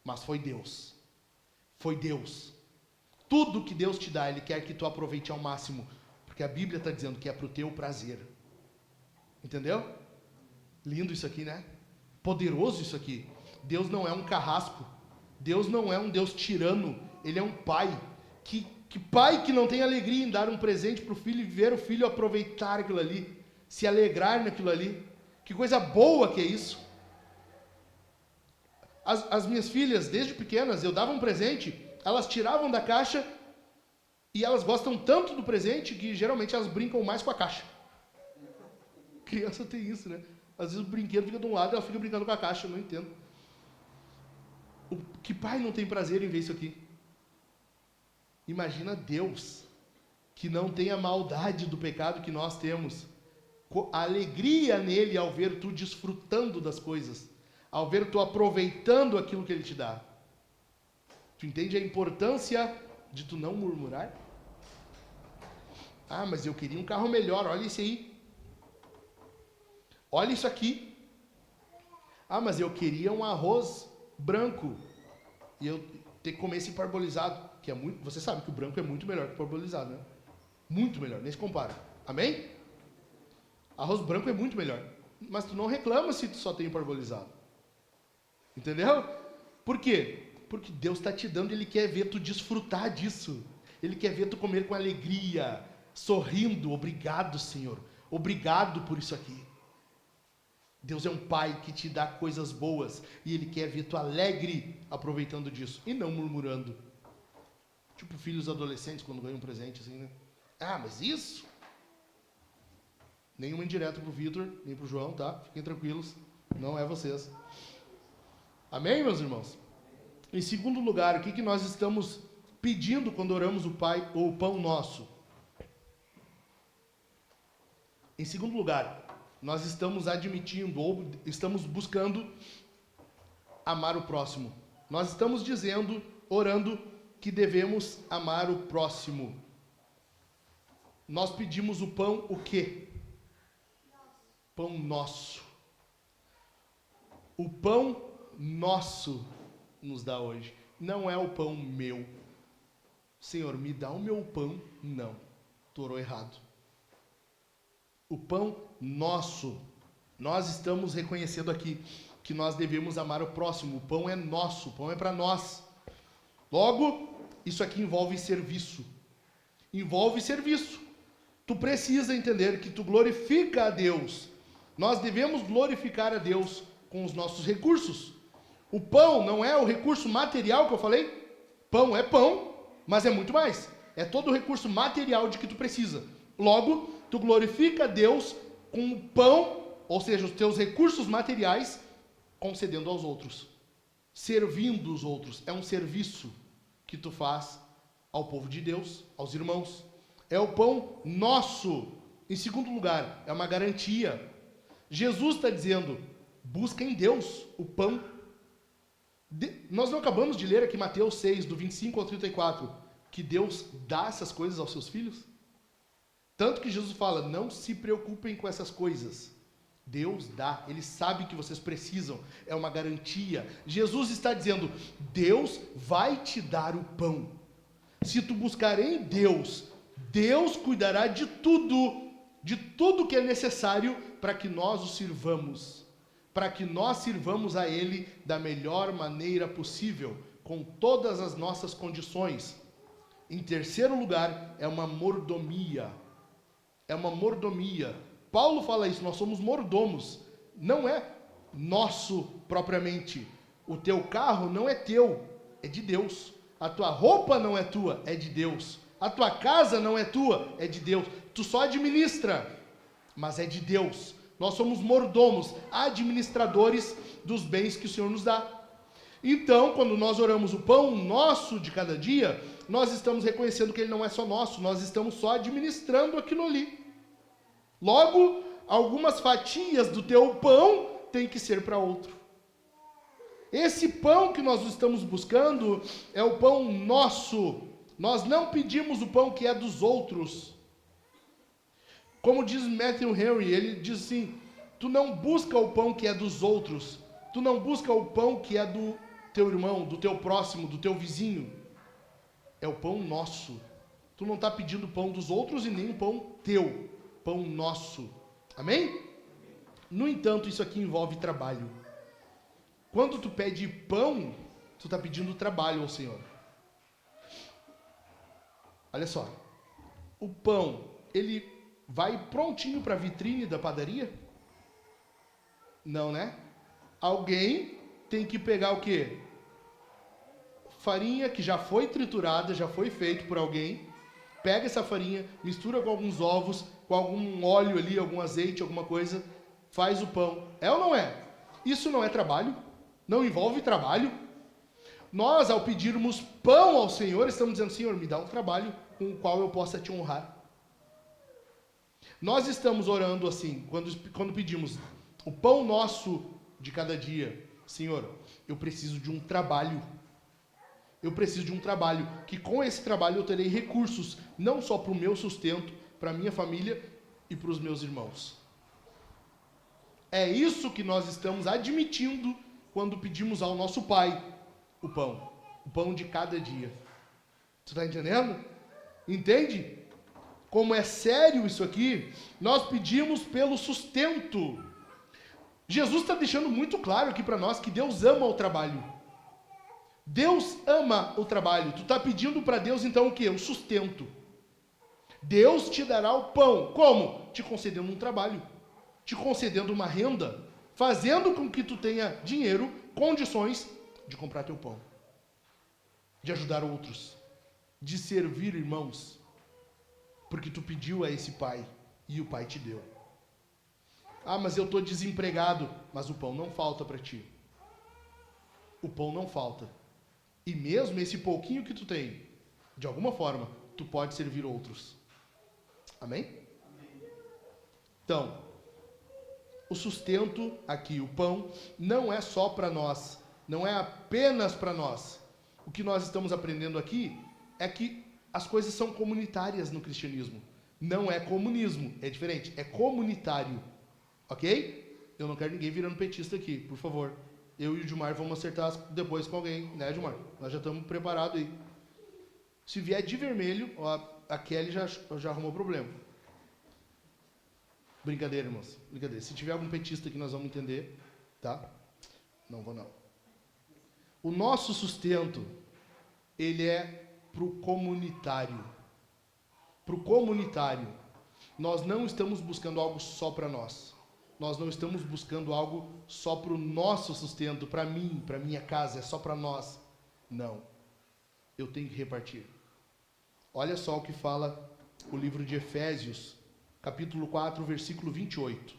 Mas foi Deus. Foi Deus. Tudo que Deus te dá, Ele quer que tu aproveite ao máximo. Porque a Bíblia está dizendo que é para o teu prazer. Entendeu? Lindo isso aqui, né? Poderoso isso aqui. Deus não é um carrasco. Deus não é um Deus tirano. Ele é um pai. Que pai que não tem alegria em dar um presente para o filho e ver o filho aproveitar aquilo ali. Se alegrar naquilo ali. Que coisa boa que é isso. As minhas filhas, desde pequenas, eu dava um presente, elas tiravam da caixa e elas gostam tanto do presente que geralmente elas brincam mais com a caixa. Criança tem isso, né? Às vezes o brinquedo fica de um lado e ela fica brincando com a caixa, eu não entendo. Que pai não tem prazer em ver isso aqui? Imagina Deus, que não tem a maldade do pecado que nós temos. A alegria nele ao ver tu desfrutando das coisas, ao ver tu aproveitando aquilo que ele te dá. Tu entende a importância de tu não murmurar? Ah, mas eu queria um carro melhor, olha esse aí. Olha isso aqui. Ah, mas eu queria um arroz branco. E eu ter que comer esse parbolizado, que é muito... Você sabe que o branco é muito melhor que o parbolizado, né? Muito melhor, nem se compara. Amém? Arroz branco é muito melhor. Mas tu não reclama se tu só tem o parbolizado. Entendeu? Por quê? Porque Deus está te dando, Ele quer ver tu desfrutar disso. Ele quer ver tu comer com alegria, sorrindo. Obrigado, Senhor. Obrigado por isso aqui. Deus é um Pai que te dá coisas boas e Ele quer ver tu alegre aproveitando disso e não murmurando. Tipo filhos adolescentes quando ganham um presente assim, né? Ah, mas isso? Nenhuma indireta pro Vitor, nem pro João, tá? Fiquem tranquilos, não é vocês. Amém, meus irmãos? Em segundo lugar, o que nós estamos pedindo quando oramos o Pai ou o pão nosso? Em segundo lugar, nós estamos admitindo ou estamos buscando amar o próximo. Nós estamos dizendo, orando, que devemos amar o próximo. Nós pedimos o pão o quê? Pão nosso. O pão nosso nos dá hoje. Não é o pão meu. Senhor, me dá o meu pão. Não. Tu orou errado. O pão nosso. Nós estamos reconhecendo aqui que nós devemos amar o próximo. O pão é nosso, o pão é para nós. Logo, isso aqui envolve serviço. Envolve serviço. Tu precisa entender que tu glorifica a Deus. Nós devemos glorificar a Deus com os nossos recursos. O pão não é o recurso material que eu falei? Pão é pão, mas é muito mais. É todo o recurso material de que tu precisa. Logo, tu glorifica a Deus com o pão, ou seja, os teus recursos materiais, concedendo aos outros. Servindo os outros. É um serviço que tu faz ao povo de Deus, aos irmãos. É o pão nosso. Em segundo lugar, é uma garantia. Jesus está dizendo, busca em Deus o pão. Nós não acabamos de ler aqui Mateus 6, do 25 ao 34, que Deus dá essas coisas aos seus filhos? Tanto que Jesus fala, não se preocupem com essas coisas. Deus dá, Ele sabe que vocês precisam, é uma garantia. Jesus está dizendo, Deus vai te dar o pão. Se tu buscar em Deus, Deus cuidará de tudo que é necessário para que nós o sirvamos. Para que nós sirvamos a Ele da melhor maneira possível, com todas as nossas condições. Em terceiro lugar, é uma mordomia. É uma mordomia. Paulo fala isso, nós somos mordomos. Não é nosso propriamente. O teu carro não é teu, é de Deus. A tua roupa não é tua, é de Deus. A tua casa não é tua, é de Deus. Tu só administra, mas é de Deus. Nós somos mordomos, administradores dos bens que o Senhor nos dá. Então, quando nós oramos o pão nosso de cada dia, nós estamos reconhecendo que ele não é só nosso, nós estamos só administrando aquilo ali. Logo, algumas fatias do teu pão tem que ser para outro. Esse pão que nós estamos buscando é o pão nosso. Nós não pedimos o pão que é dos outros. Como diz Matthew Henry, ele diz assim, tu não busca o pão que é dos outros, tu não busca o pão que é do teu irmão, do teu próximo, do teu vizinho. É o pão nosso. Tu não está pedindo o pão dos outros e nem o pão teu, pão nosso. Amém? No entanto, isso aqui envolve trabalho. Quando tu pede pão, tu está pedindo trabalho ao Senhor. Olha só, o pão, ele vai prontinho para a vitrine da padaria? Não, né? Alguém tem que pegar o quê? Farinha que já foi triturada, já foi feito por alguém. Pega essa farinha, mistura com alguns ovos, com algum óleo ali, algum azeite, alguma coisa. Faz o pão. É ou não é? Isso não é trabalho? Não envolve trabalho? Nós, ao pedirmos pão ao Senhor, estamos dizendo, Senhor, me dá um trabalho com o qual eu possa te honrar. Nós estamos orando assim, quando pedimos o pão nosso de cada dia. Senhor, eu preciso de um trabalho. Eu preciso de um trabalho, que com esse trabalho eu terei recursos, não só para o meu sustento, para a minha família e para os meus irmãos. É isso que nós estamos admitindo quando pedimos ao nosso Pai o pão de cada dia. Você está entendendo? Entende? Como é sério isso aqui, nós pedimos pelo sustento. Jesus está deixando muito claro aqui para nós que Deus ama o trabalho. Deus ama o trabalho. Tu está pedindo para Deus então o quê? O sustento. Deus te dará o pão. Como? Te concedendo um trabalho, te concedendo uma renda, fazendo com que tu tenha dinheiro, condições de comprar teu pão, de ajudar outros, de servir irmãos, porque tu pediu a esse Pai e o Pai te deu. Ah, mas eu estou desempregado. Mas o pão não falta para ti. O pão não falta. E mesmo esse pouquinho que tu tem, de alguma forma, tu pode servir outros. Amém? Então, o sustento aqui, o pão, não é só para nós. Não é apenas para nós. O que nós estamos aprendendo aqui é que as coisas são comunitárias no cristianismo. Não é comunismo, é diferente, é comunitário. Ok? Eu não quero ninguém virando petista aqui, por favor. Eu e o Gilmar vamos acertar depois com alguém, né, Gilmar? Nós já estamos preparados aí. Se vier de vermelho, ó, a Kelly já arrumou problema. Brincadeira, irmãos. Brincadeira. Se tiver algum petista aqui, nós vamos entender, tá? Não vou não. O nosso sustento, ele é para o comunitário. Para o comunitário. Nós não estamos buscando algo só para nós. Nós não estamos buscando algo só para o nosso sustento, para mim, para minha casa, é só para nós. Não. Eu tenho que repartir. Olha só o que fala o livro de Efésios, capítulo 4, versículo 28.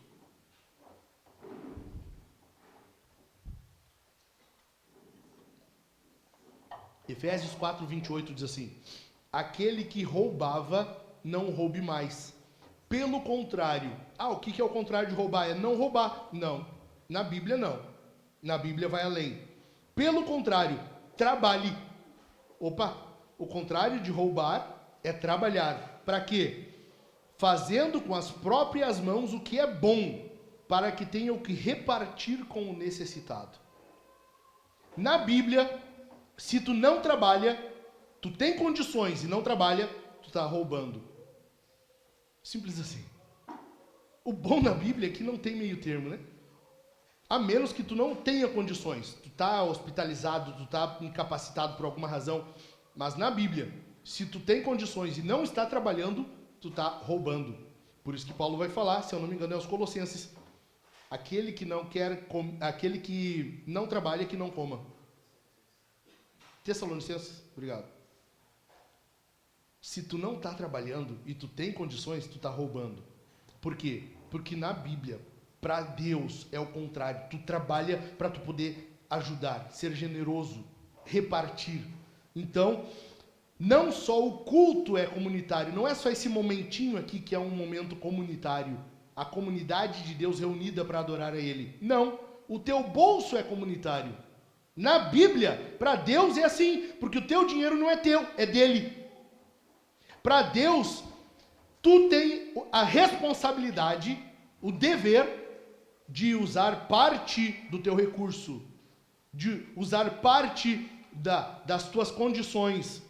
Efésios 4, 28 diz assim: aquele que roubava, não roube mais. Pelo contrário, o que é o contrário de roubar? É não roubar. Não, na Bíblia não. Na Bíblia vai além. Pelo contrário, trabalhe. O contrário de roubar é trabalhar. Para quê? Fazendo com as próprias mãos o que é bom, para que tenha o que repartir com o necessitado. Na Bíblia, se tu não trabalha, tu tem condições e não trabalha, tu está roubando. Simples assim. O bom na Bíblia é que não tem meio termo, né? A menos que tu não tenha condições. Tu está hospitalizado, tu está incapacitado por alguma razão. Mas na Bíblia, se tu tem condições e não está trabalhando, tu está roubando. Por isso que Paulo vai falar, se eu não me engano, é aos Colossenses: aquele que aquele que não trabalha, que não coma. Tessalonicenses, obrigado. Se tu não está trabalhando e tu tem condições, tu está roubando. Por quê? Porque na Bíblia, para Deus é o contrário. Tu trabalha para tu poder ajudar, ser generoso, repartir. Então, não só o culto é comunitário, não é só esse momentinho aqui que é um momento comunitário, a comunidade de Deus reunida para adorar a Ele. Não, o teu bolso é comunitário. Na Bíblia, para Deus é assim, porque o teu dinheiro não é teu, é dele. Para Deus, tu tem a responsabilidade, o dever de usar parte do teu recurso, de usar parte das tuas condições,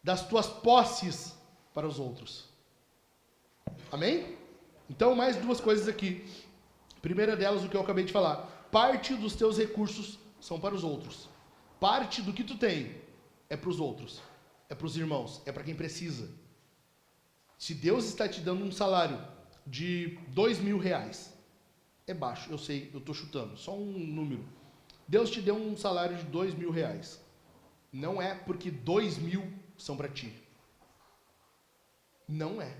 das tuas posses para os outros. Amém? Então, mais duas coisas aqui. Primeira delas, o que eu acabei de falar. Parte dos teus recursos são para os outros. Parte do que tu tem é para os outros. É para os irmãos. É para quem precisa. Se Deus está te dando um salário de R$2.000, é baixo, eu sei, eu estou chutando, só um número. Deus te deu um salário de R$2.000. Não é porque 2.000 são para ti. Não é.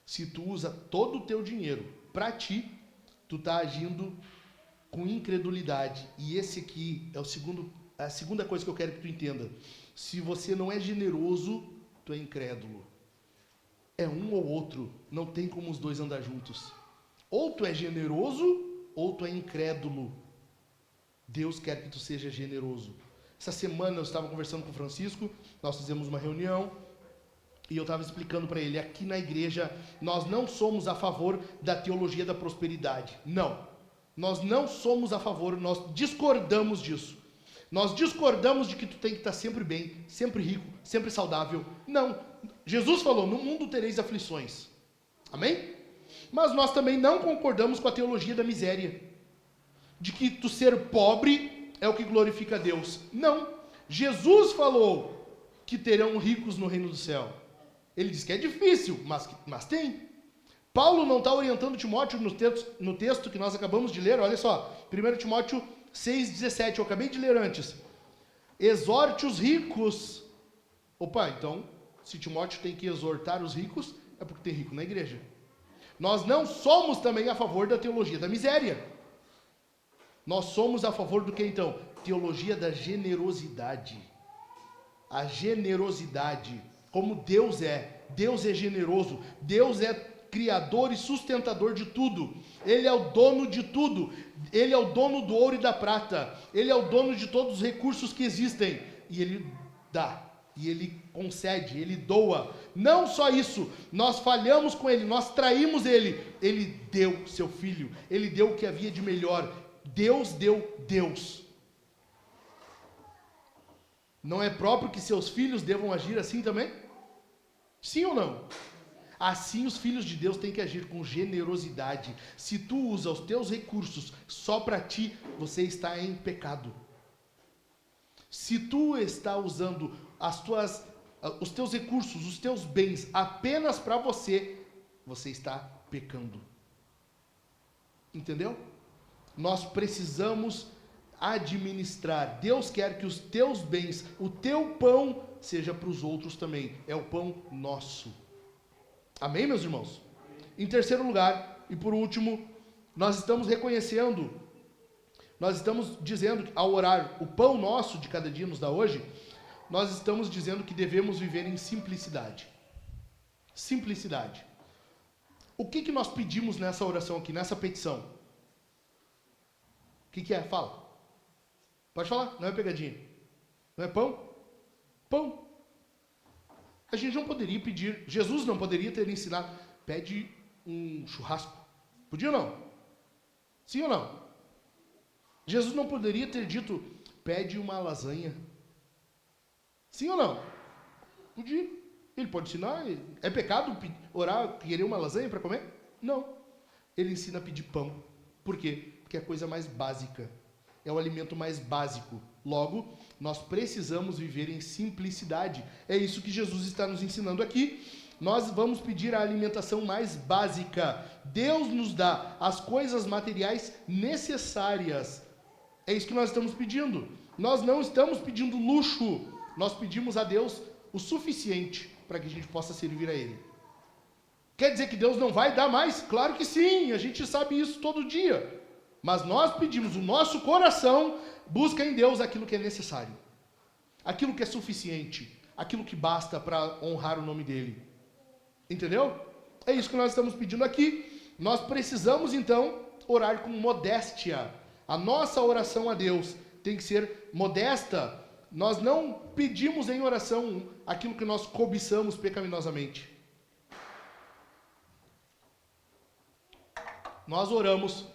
Se tu usa todo o teu dinheiro para ti, tu está agindo com incredulidade. E esse aqui é a segunda coisa que eu quero que tu entenda. Se você não é generoso, tu é incrédulo. É um ou outro, não tem como os dois andar juntos. Ou tu é generoso, ou tu é incrédulo. Deus quer que tu seja generoso. Essa semana eu estava conversando com o Francisco, nós fizemos uma reunião, E eu estava explicando para ele, aqui na igreja, nós não somos a favor da teologia da prosperidade. Não. Nós não somos a favor, nós discordamos disso. Nós discordamos de que tu tem que estar sempre bem, sempre rico, sempre saudável. Não. Jesus falou, no mundo tereis aflições. Amém? Mas nós também não concordamos com a teologia da miséria. De que tu ser pobre é o que glorifica a Deus. Não. Jesus falou que terão ricos no reino do céu. Ele diz que é difícil, mas tem. Paulo não está orientando Timóteo no texto que nós acabamos de ler, olha só, 1 Timóteo 6,17, eu acabei de ler antes. Exorte os ricos. Opa, então, se Timóteo tem que exortar os ricos, é porque tem rico na igreja. Nós não somos também a favor da teologia da miséria. Nós somos a favor do que então? Teologia da generosidade. A generosidade. Como Deus é. Deus é generoso. Deus é criador e sustentador de tudo. Ele é o dono de tudo. Ele é o dono do ouro e da prata. Ele é o dono de todos os recursos que existem. E Ele dá. E Ele concede. Ele doa. Não só isso. Nós falhamos com Ele. Nós traímos Ele. Ele deu seu Filho. Ele deu o que havia de melhor. Deus deu Deus. Não é próprio que seus filhos devam agir assim também? Sim ou não? Assim os filhos de Deus têm que agir com generosidade. Se tu usa os teus recursos só para ti, você está em pecado. Se tu está usando os teus recursos, os teus bens apenas para você, você está pecando. Entendeu? Nós precisamos administrar. Deus quer que os teus bens, o teu pão, seja para os outros também. É o pão nosso. Amém, meus irmãos? Em terceiro lugar, e por último, nós estamos reconhecendo, nós estamos dizendo que ao orar, o pão nosso de cada dia nos dá hoje, nós estamos dizendo que devemos viver em simplicidade. Simplicidade. O que nós pedimos nessa oração aqui, nessa petição? O que é? Fala. Pode falar, não é pegadinha. Não é pão? Pão. A gente não poderia pedir, Jesus não poderia ter ensinado, pede um churrasco. Podia ou não? Sim ou não? Jesus não poderia ter dito, pede uma lasanha. Sim ou não? Podia. Ele pode ensinar, é pecado orar, querer uma lasanha para comer? Não. Ele ensina a pedir pão. Por quê? Porque é a coisa mais básica. É o alimento mais básico. Logo, nós precisamos viver em simplicidade. É isso que Jesus está nos ensinando aqui. Nós vamos pedir a alimentação mais básica. Deus nos dá as coisas materiais necessárias. É isso que nós estamos pedindo. Nós não estamos pedindo luxo. Nós pedimos a Deus o suficiente para que a gente possa servir a Ele. Quer dizer que Deus não vai dar mais? Claro que sim, a gente sabe isso todo dia. Mas nós pedimos, o nosso coração busca em Deus aquilo que é necessário. Aquilo que é suficiente. Aquilo que basta para honrar o nome dEle. Entendeu? É isso que nós estamos pedindo aqui. Nós precisamos então orar com modéstia. A nossa oração a Deus tem que ser modesta. Nós não pedimos em oração aquilo que nós cobiçamos pecaminosamente. Nós oramos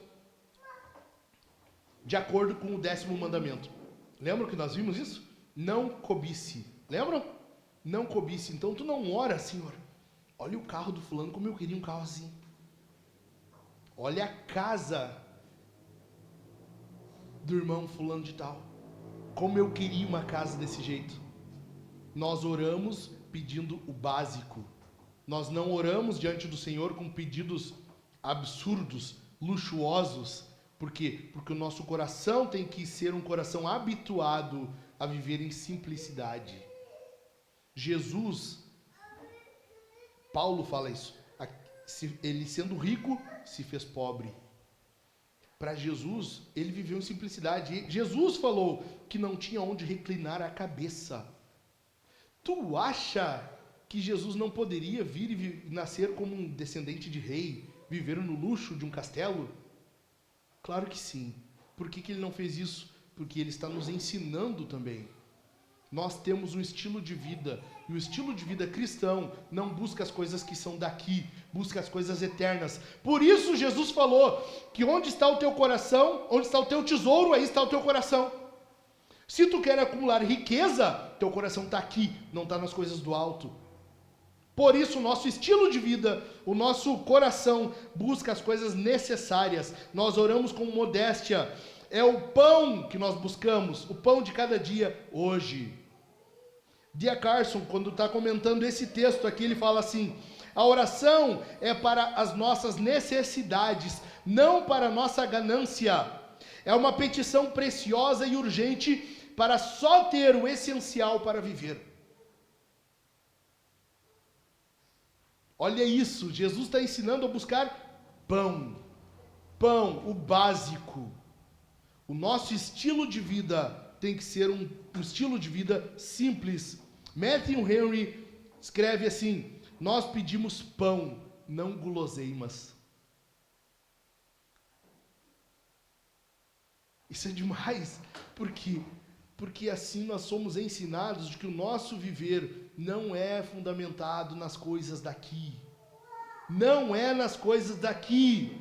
de acordo com o 10º mandamento. Lembram que nós vimos isso? Não cobice. Lembram? Não cobice. Então tu não ora, Senhor. Olha o carro do fulano, como eu queria um carro assim. Olha a casa do irmão fulano de tal. Como eu queria uma casa desse jeito. Nós oramos pedindo o básico. Nós não oramos diante do Senhor com pedidos absurdos, luxuosos. Por quê? Porque o nosso coração tem que ser um coração habituado a viver em simplicidade. Jesus, Paulo fala isso, ele sendo rico, se fez pobre. Para Jesus, ele viveu em simplicidade. Jesus falou que não tinha onde reclinar a cabeça. Tu acha que Jesus não poderia vir e nascer como um descendente de rei, viver no luxo de um castelo? Claro que sim. Por que ele não fez isso? Porque ele está nos ensinando também. Nós temos um estilo de vida, e o estilo de vida cristão não busca as coisas que são daqui, busca as coisas eternas. Por isso Jesus falou que onde está o teu coração, onde está o teu tesouro, aí está o teu coração. Se tu quer acumular riqueza, teu coração está aqui, não está nas coisas do alto. Por isso o nosso estilo de vida, o nosso coração busca as coisas necessárias. Nós oramos com modéstia. É o pão que nós buscamos, o pão de cada dia, hoje. D.A. Carson, quando está comentando esse texto aqui, ele fala assim: a oração é para as nossas necessidades, não para a nossa ganância. É uma petição preciosa e urgente para só ter o essencial para viver. Olha isso, Jesus está ensinando a buscar pão, o básico. O nosso estilo de vida tem que ser um estilo de vida simples. Matthew Henry escreve assim: nós pedimos pão, não guloseimas. Isso é demais, porque assim nós somos ensinados de que o nosso viver não é fundamentado nas coisas daqui. Não é nas coisas daqui.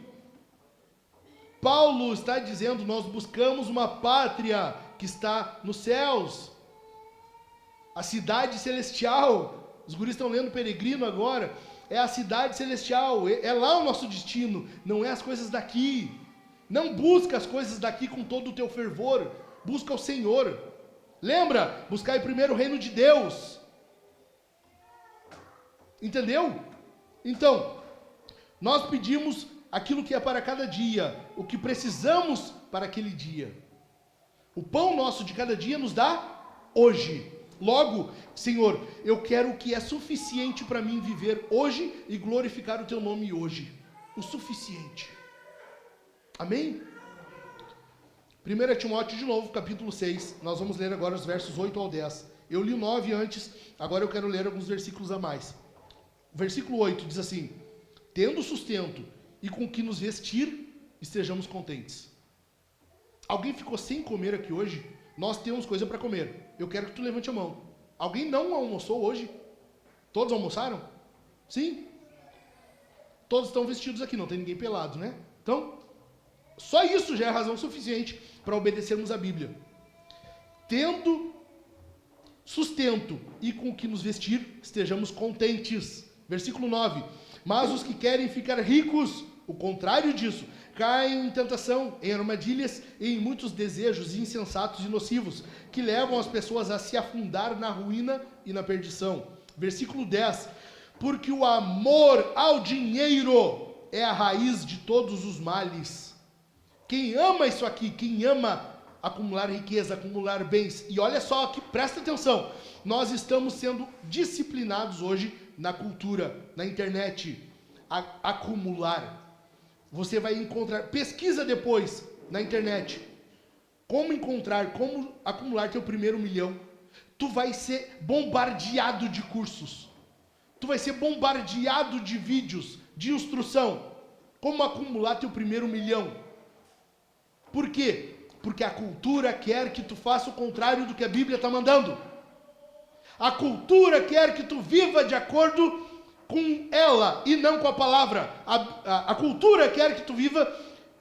Paulo está dizendo, nós buscamos uma pátria que está nos céus. A cidade celestial. Os guris estão lendo Peregrino agora. É a cidade celestial. É lá o nosso destino. Não é as coisas daqui. Não busca as coisas daqui com todo o teu fervor. Busca o Senhor. Lembra? Buscai primeiro o reino de Deus. Entendeu? Então, nós pedimos aquilo que é para cada dia, o que precisamos para aquele dia. O pão nosso de cada dia nos dá hoje. Logo, Senhor, eu quero o que é suficiente para mim viver hoje e glorificar o teu nome hoje. O suficiente. Amém? 1 Timóteo de novo, capítulo 6. Nós vamos ler agora os versos 8 ao 10. Eu li o 9 antes, agora eu quero ler alguns versículos a mais. O versículo 8 diz assim: tendo sustento e com o que nos vestir, estejamos contentes. Alguém ficou sem comer aqui hoje? Nós temos coisa para comer. Eu quero que tu levante a mão. Alguém não almoçou hoje? Todos almoçaram? Sim? Todos estão vestidos aqui, não tem ninguém pelado, né? Então, só isso já é razão suficiente para obedecermos a Bíblia. Tendo sustento e com o que nos vestir, estejamos contentes. Versículo 9. Mas os que querem ficar ricos, o contrário disso, caem em tentação, em armadilhas e em muitos desejos insensatos e nocivos, que levam as pessoas a se afundar na ruína e na perdição. Versículo 10. Porque o amor ao dinheiro é a raiz de todos os males. Quem ama isso aqui, quem ama acumular riqueza, acumular bens, e olha só aqui, presta atenção, nós estamos sendo disciplinados hoje na cultura, na internet, a acumular. Você vai encontrar, pesquisa depois na internet, como encontrar, como acumular teu primeiro milhão. Tu vai ser bombardeado de cursos, tu vai ser bombardeado de vídeos, de instrução, como acumular teu primeiro milhão. Por quê? Porque a cultura quer que tu faça o contrário do que a Bíblia está mandando. A cultura quer que tu viva de acordo com ela e não com a palavra. A cultura quer que tu viva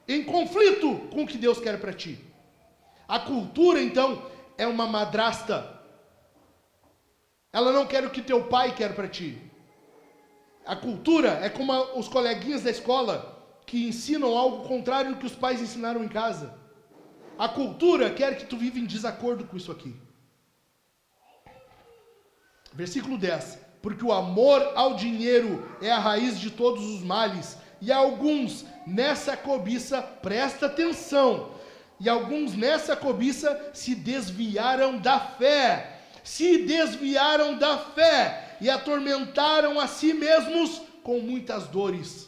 em conflito com o que Deus quer para ti. A cultura, então, é uma madrasta. Ela não quer o que teu pai quer para ti. A cultura é como os coleguinhas da escola que ensinam algo contrário do que os pais ensinaram em casa. A cultura quer que tu viva em desacordo com isso aqui. Versículo 10. Porque o amor ao dinheiro é a raiz de todos os males, e alguns nessa cobiça, presta atenção, e alguns nessa cobiça se desviaram da fé, e atormentaram a si mesmos com muitas dores.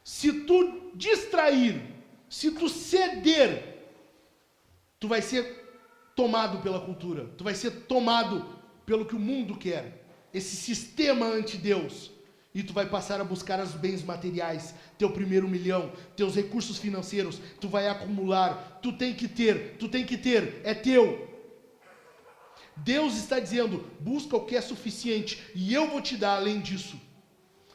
Se tu distrair, se tu ceder, tu vai ser tomado pela cultura, tu vai ser tomado pelo que o mundo quer, esse sistema anti-Deus, e tu vai passar a buscar os bens materiais, teu primeiro milhão, teus recursos financeiros, tu vai acumular, tu tem que ter, é teu. Deus está dizendo, busca o que é suficiente e eu vou te dar além disso.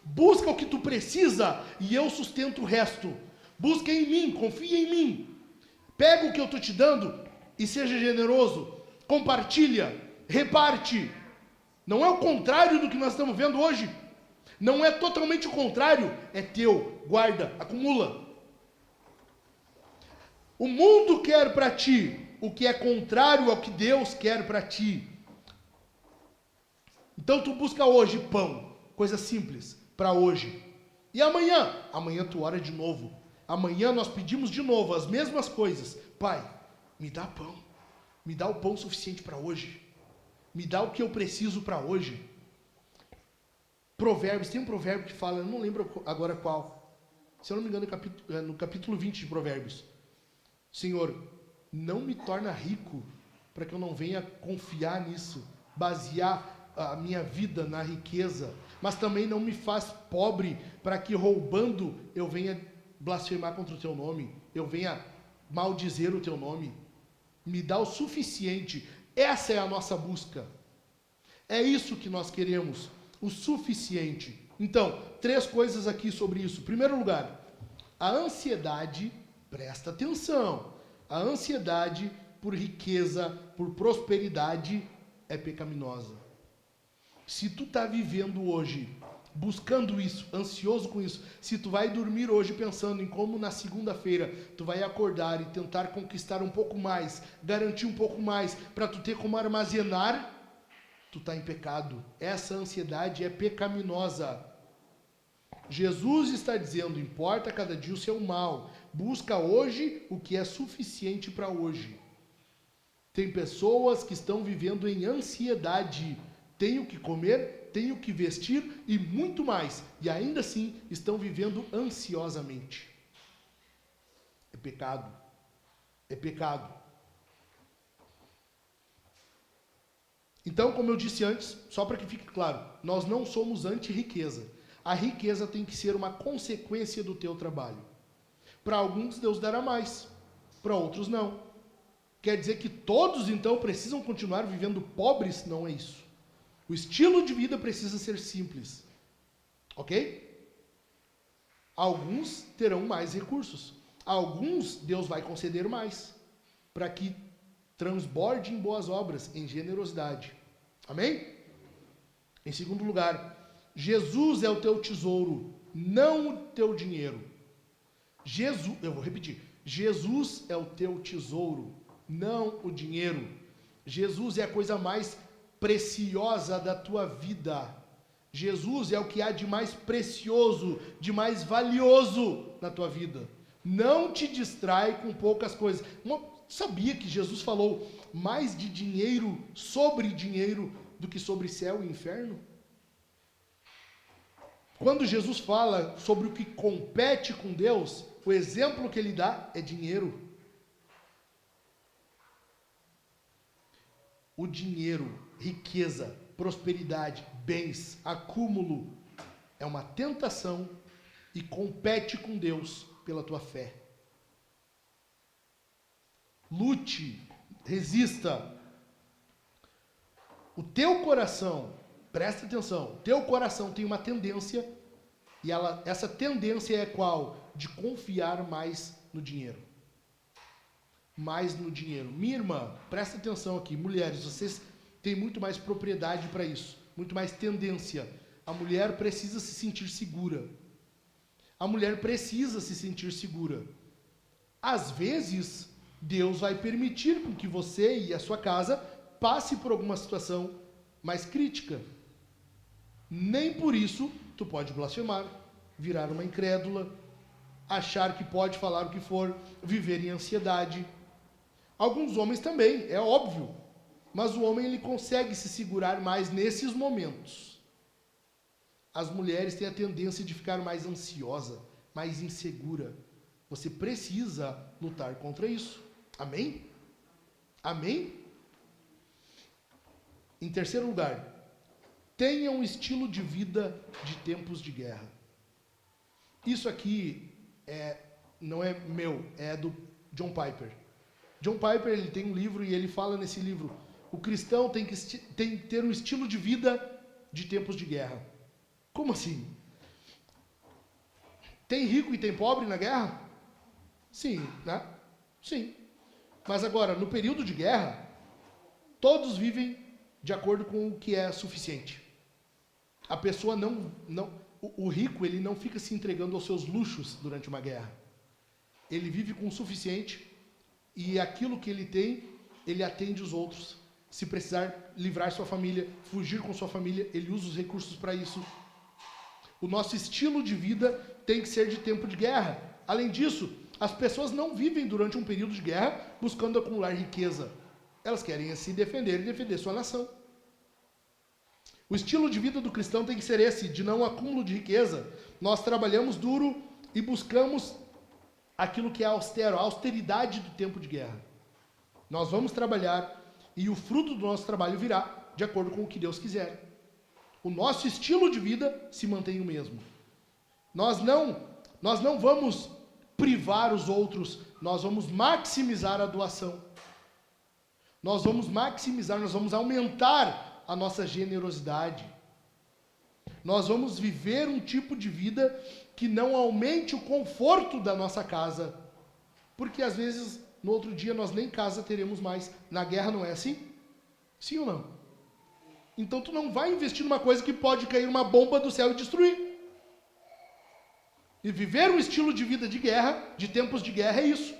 Busca o que tu precisa e eu sustento o resto. Busca em mim, confia em mim. Pega o que eu estou te dando e seja generoso. Compartilha, reparte. Não é o contrário do que nós estamos vendo hoje. Não é totalmente o contrário. É teu, guarda, acumula. O mundo quer para ti o que é contrário ao que Deus quer para ti. Então tu busca hoje pão, coisa simples, para hoje. E amanhã? Amanhã tu ora de novo. Amanhã nós pedimos de novo as mesmas coisas. Pai, me dá pão. Me dá o pão suficiente para hoje. Me dá o que eu preciso para hoje. Provérbios, tem um provérbio que fala, eu não lembro agora qual. Se eu não me engano, no capítulo 20 de Provérbios. Senhor, não me torna rico para que eu não venha confiar nisso, basear a minha vida na riqueza, mas também não me faz pobre para que roubando eu venha blasfemar contra o teu nome, eu venha maldizer o teu nome. Me dá o suficiente. Essa é a nossa busca. É isso que nós queremos, o suficiente. Então, 3 coisas aqui sobre isso. Em primeiro lugar, a ansiedade, presta atenção, a ansiedade por riqueza, por prosperidade é pecaminosa. Se tu está vivendo hoje, buscando isso, ansioso com isso, se tu vai dormir hoje pensando em como na segunda-feira tu vai acordar e tentar conquistar um pouco mais, garantir um pouco mais, para tu ter como armazenar, tu está em pecado. Essa ansiedade é pecaminosa. Jesus está dizendo, importa cada dia o seu mal, busca hoje o que é suficiente para hoje. Tem pessoas que estão vivendo em ansiedade, tenho que comer, tenho que vestir e muito mais, e ainda assim estão vivendo ansiosamente. É pecado. É pecado. Então, como eu disse antes, só para que fique claro, nós não somos anti-riqueza. A riqueza tem que ser uma consequência do teu trabalho. Para alguns Deus dará mais, para outros não. Quer dizer que todos então precisam continuar vivendo pobres? Não é isso. O estilo de vida precisa ser simples. Ok? Alguns terão mais recursos. Alguns Deus vai conceder mais, para que transborde em boas obras, em generosidade. Amém? Em segundo lugar, Jesus é o teu tesouro, não o teu dinheiro. Eu vou repetir. Jesus é o teu tesouro, não o dinheiro. Jesus é a coisa mais preciosa da tua vida. Jesus é o que há de mais precioso, de mais valioso na tua vida. Não te distrai com poucas coisas. Sabia que Jesus falou mais de dinheiro sobre dinheiro do que sobre céu e inferno? Quando Jesus fala sobre o que compete com Deus, o exemplo que ele dá é dinheiro. O dinheiro, riqueza, prosperidade, bens, acúmulo, é uma tentação e compete com Deus pela tua fé. Lute, resista. O teu coração, presta atenção, o teu coração tem uma tendência, e essa tendência é qual? De confiar mais no dinheiro. Mais no dinheiro. Minha irmã, presta atenção aqui, mulheres, vocês têm muito mais propriedade para isso, muito mais tendência. A mulher precisa se sentir segura. A mulher precisa se sentir segura. Às vezes, Deus vai permitir com que você e a sua casa passe por alguma situação mais crítica. Nem por isso tu pode blasfemar, virar uma incrédula, achar que pode falar o que for, viver em ansiedade. Alguns homens também, é óbvio, mas o homem ele consegue se segurar mais nesses momentos. As mulheres têm a tendência de ficar mais ansiosa, mais insegura. Você precisa lutar contra isso. Amém? Amém? Em terceiro lugar, tenha um estilo de vida de tempos de guerra. Isso aqui não é meu, é do John Piper. John Piper ele tem um livro e ele fala nesse livro o cristão tem que ter um estilo de vida de tempos de guerra. Como assim? Tem rico e tem pobre na guerra? Sim, né? Sim. Mas agora, no período de guerra, todos vivem de acordo com o que é suficiente. A pessoa o rico, ele não fica se entregando aos seus luxos durante uma guerra. Ele vive com o suficiente e aquilo que ele tem, ele atende os outros. Se precisar livrar sua família, fugir com sua família, ele usa os recursos para isso. O nosso estilo de vida tem que ser de tempo de guerra. Além disso, as pessoas não vivem durante um período de guerra buscando acumular riqueza. Elas querem se defender e defender sua nação. O estilo de vida do cristão tem que ser esse, de não acúmulo de riqueza. Nós trabalhamos duro e buscamos aquilo que é austero, a austeridade do tempo de guerra. Nós vamos trabalhar e o fruto do nosso trabalho virá de acordo com o que Deus quiser. O nosso estilo de vida se mantém o mesmo. Nós não vamos privar os outros, nós vamos maximizar a doação. Nós vamos aumentar a nossa generosidade. Nós vamos viver um tipo de vida que não aumente o conforto da nossa casa. Porque às vezes, no outro dia, nós nem casa teremos mais. Na guerra não é assim? Sim ou não? Então tu não vai investir numa coisa que pode cair uma bomba do céu e destruir. E viver um estilo de vida de guerra, de tempos de guerra, é isso.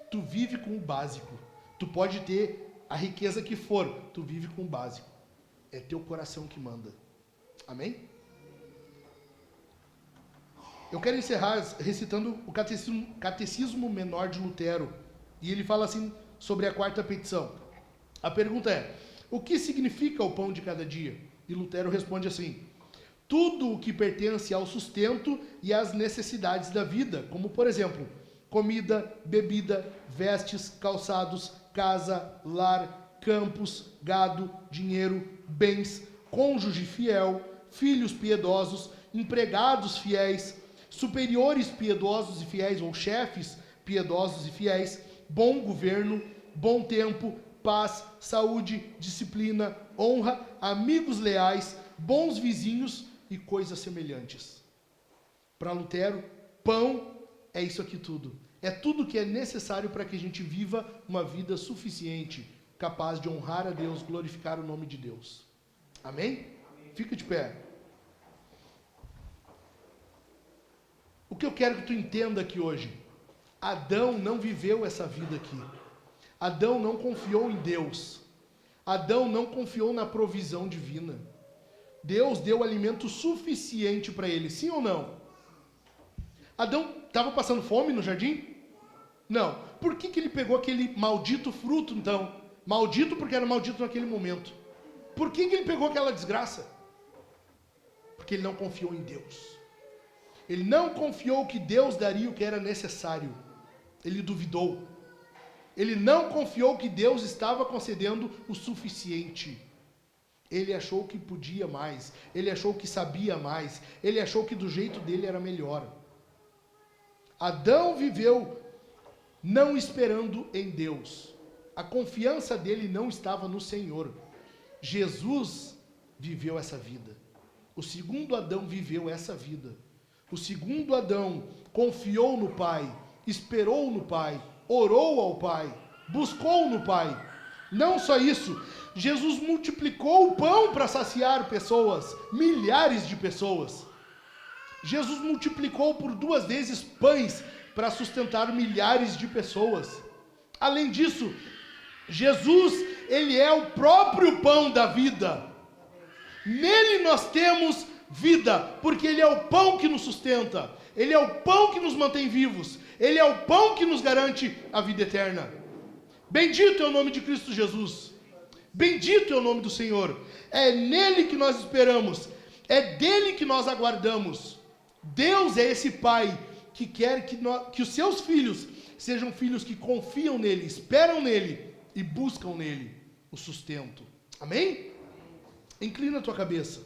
Tu vive com o básico. Tu pode ter a riqueza que for, tu vive com o básico. É teu coração que manda. Amém? Eu quero encerrar recitando o Catecismo Menor de Lutero. E ele fala assim sobre a quarta petição. A pergunta é: o que significa o pão de cada dia? E Lutero responde assim: tudo o que pertence ao sustento e às necessidades da vida, como por exemplo, comida, bebida, vestes, calçados, casa, lar, campos, gado, dinheiro, bens, cônjuge fiel, filhos piedosos, empregados fiéis, superiores piedosos e fiéis ou chefes piedosos e fiéis, bom governo, bom tempo, paz, saúde, disciplina, honra, amigos leais, bons vizinhos e coisas semelhantes. Para Lutero, pão é isso aqui tudo. É tudo que é necessário para que a gente viva uma vida suficiente, capaz de honrar a Deus, glorificar o nome de Deus. Amém? Fica de pé. O que eu quero que tu entenda aqui hoje: Adão não viveu essa vida aqui. Adão não confiou em Deus. Adão não confiou na provisão divina. Deus deu alimento suficiente para ele, sim ou não? Adão estava passando fome no jardim? Não. Por que ele pegou aquele maldito fruto, então? Maldito porque era maldito naquele momento. Por que ele pegou aquela desgraça? Porque ele não confiou em Deus. Ele não confiou que Deus daria o que era necessário. Ele duvidou. Ele não confiou que Deus estava concedendo o suficiente. Ele achou que podia mais. Ele achou que sabia mais. Ele achou que do jeito dele era melhor. Adão viveu não esperando em Deus. A confiança dele não estava no Senhor. Jesus viveu essa vida. O segundo Adão viveu essa vida. O segundo Adão confiou no Pai, esperou no Pai, orou ao Pai, buscou no Pai. Não só isso, Jesus multiplicou o pão para saciar pessoas, milhares de pessoas. Jesus multiplicou por 2 vezes pães para sustentar milhares de pessoas. Além disso, Jesus, ele é o próprio pão da vida. Nele nós temos vida, porque ele é o pão que nos sustenta. Ele é o pão que nos mantém vivos. Ele é o pão que nos garante a vida eterna. Bendito é o nome de Cristo Jesus. Bendito é o nome do Senhor. É nele que nós esperamos. É dele que nós aguardamos. Deus é esse Pai que quer que os seus filhos sejam filhos que confiam nele, esperam nele e buscam nele o sustento. Amém? Inclina a tua cabeça.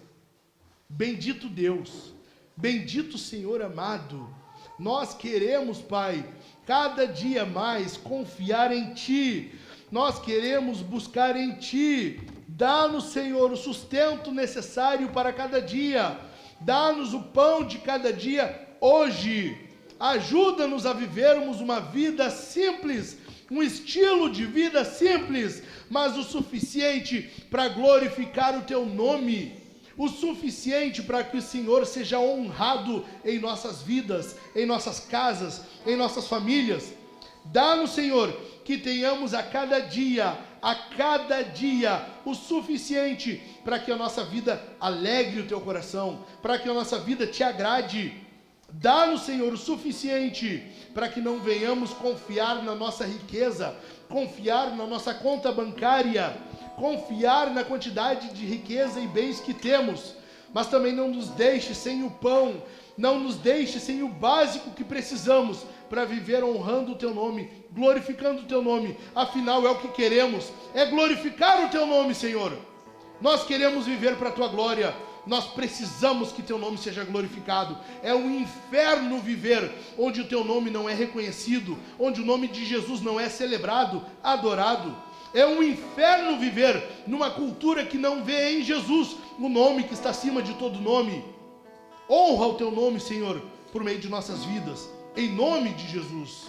Bendito Deus, bendito Senhor amado, nós queremos, Pai, cada dia mais confiar em Ti, Nós queremos buscar em Ti. Dá-nos, Senhor, o sustento necessário para cada dia. Dá-nos o pão de cada dia hoje. Ajuda-nos a vivermos uma vida simples, um estilo de vida simples, mas o suficiente para glorificar o Teu nome. O suficiente para que o Senhor seja honrado em nossas vidas, em nossas casas, em nossas famílias. Dá-nos, Senhor, que tenhamos a cada dia, o suficiente para que a nossa vida alegre o Teu coração, para que a nossa vida Te agrade. Dá-nos, Senhor, o suficiente para que não venhamos confiar na nossa riqueza, confiar na nossa conta bancária, confiar na quantidade de riqueza e bens que temos, mas também não nos deixe sem o pão, não nos deixe sem o básico que precisamos para viver honrando o Teu nome, glorificando o Teu nome. Afinal, é o que queremos, é glorificar o Teu nome, Senhor. Nós queremos viver para a Tua glória. Nós precisamos que Teu nome seja glorificado. É um inferno viver onde o Teu nome não é reconhecido, onde o nome de Jesus não é celebrado, adorado. É um inferno viver numa cultura que não vê em Jesus o nome que está acima de todo nome. Honra o Teu nome, Senhor, por meio de nossas vidas, em nome de Jesus.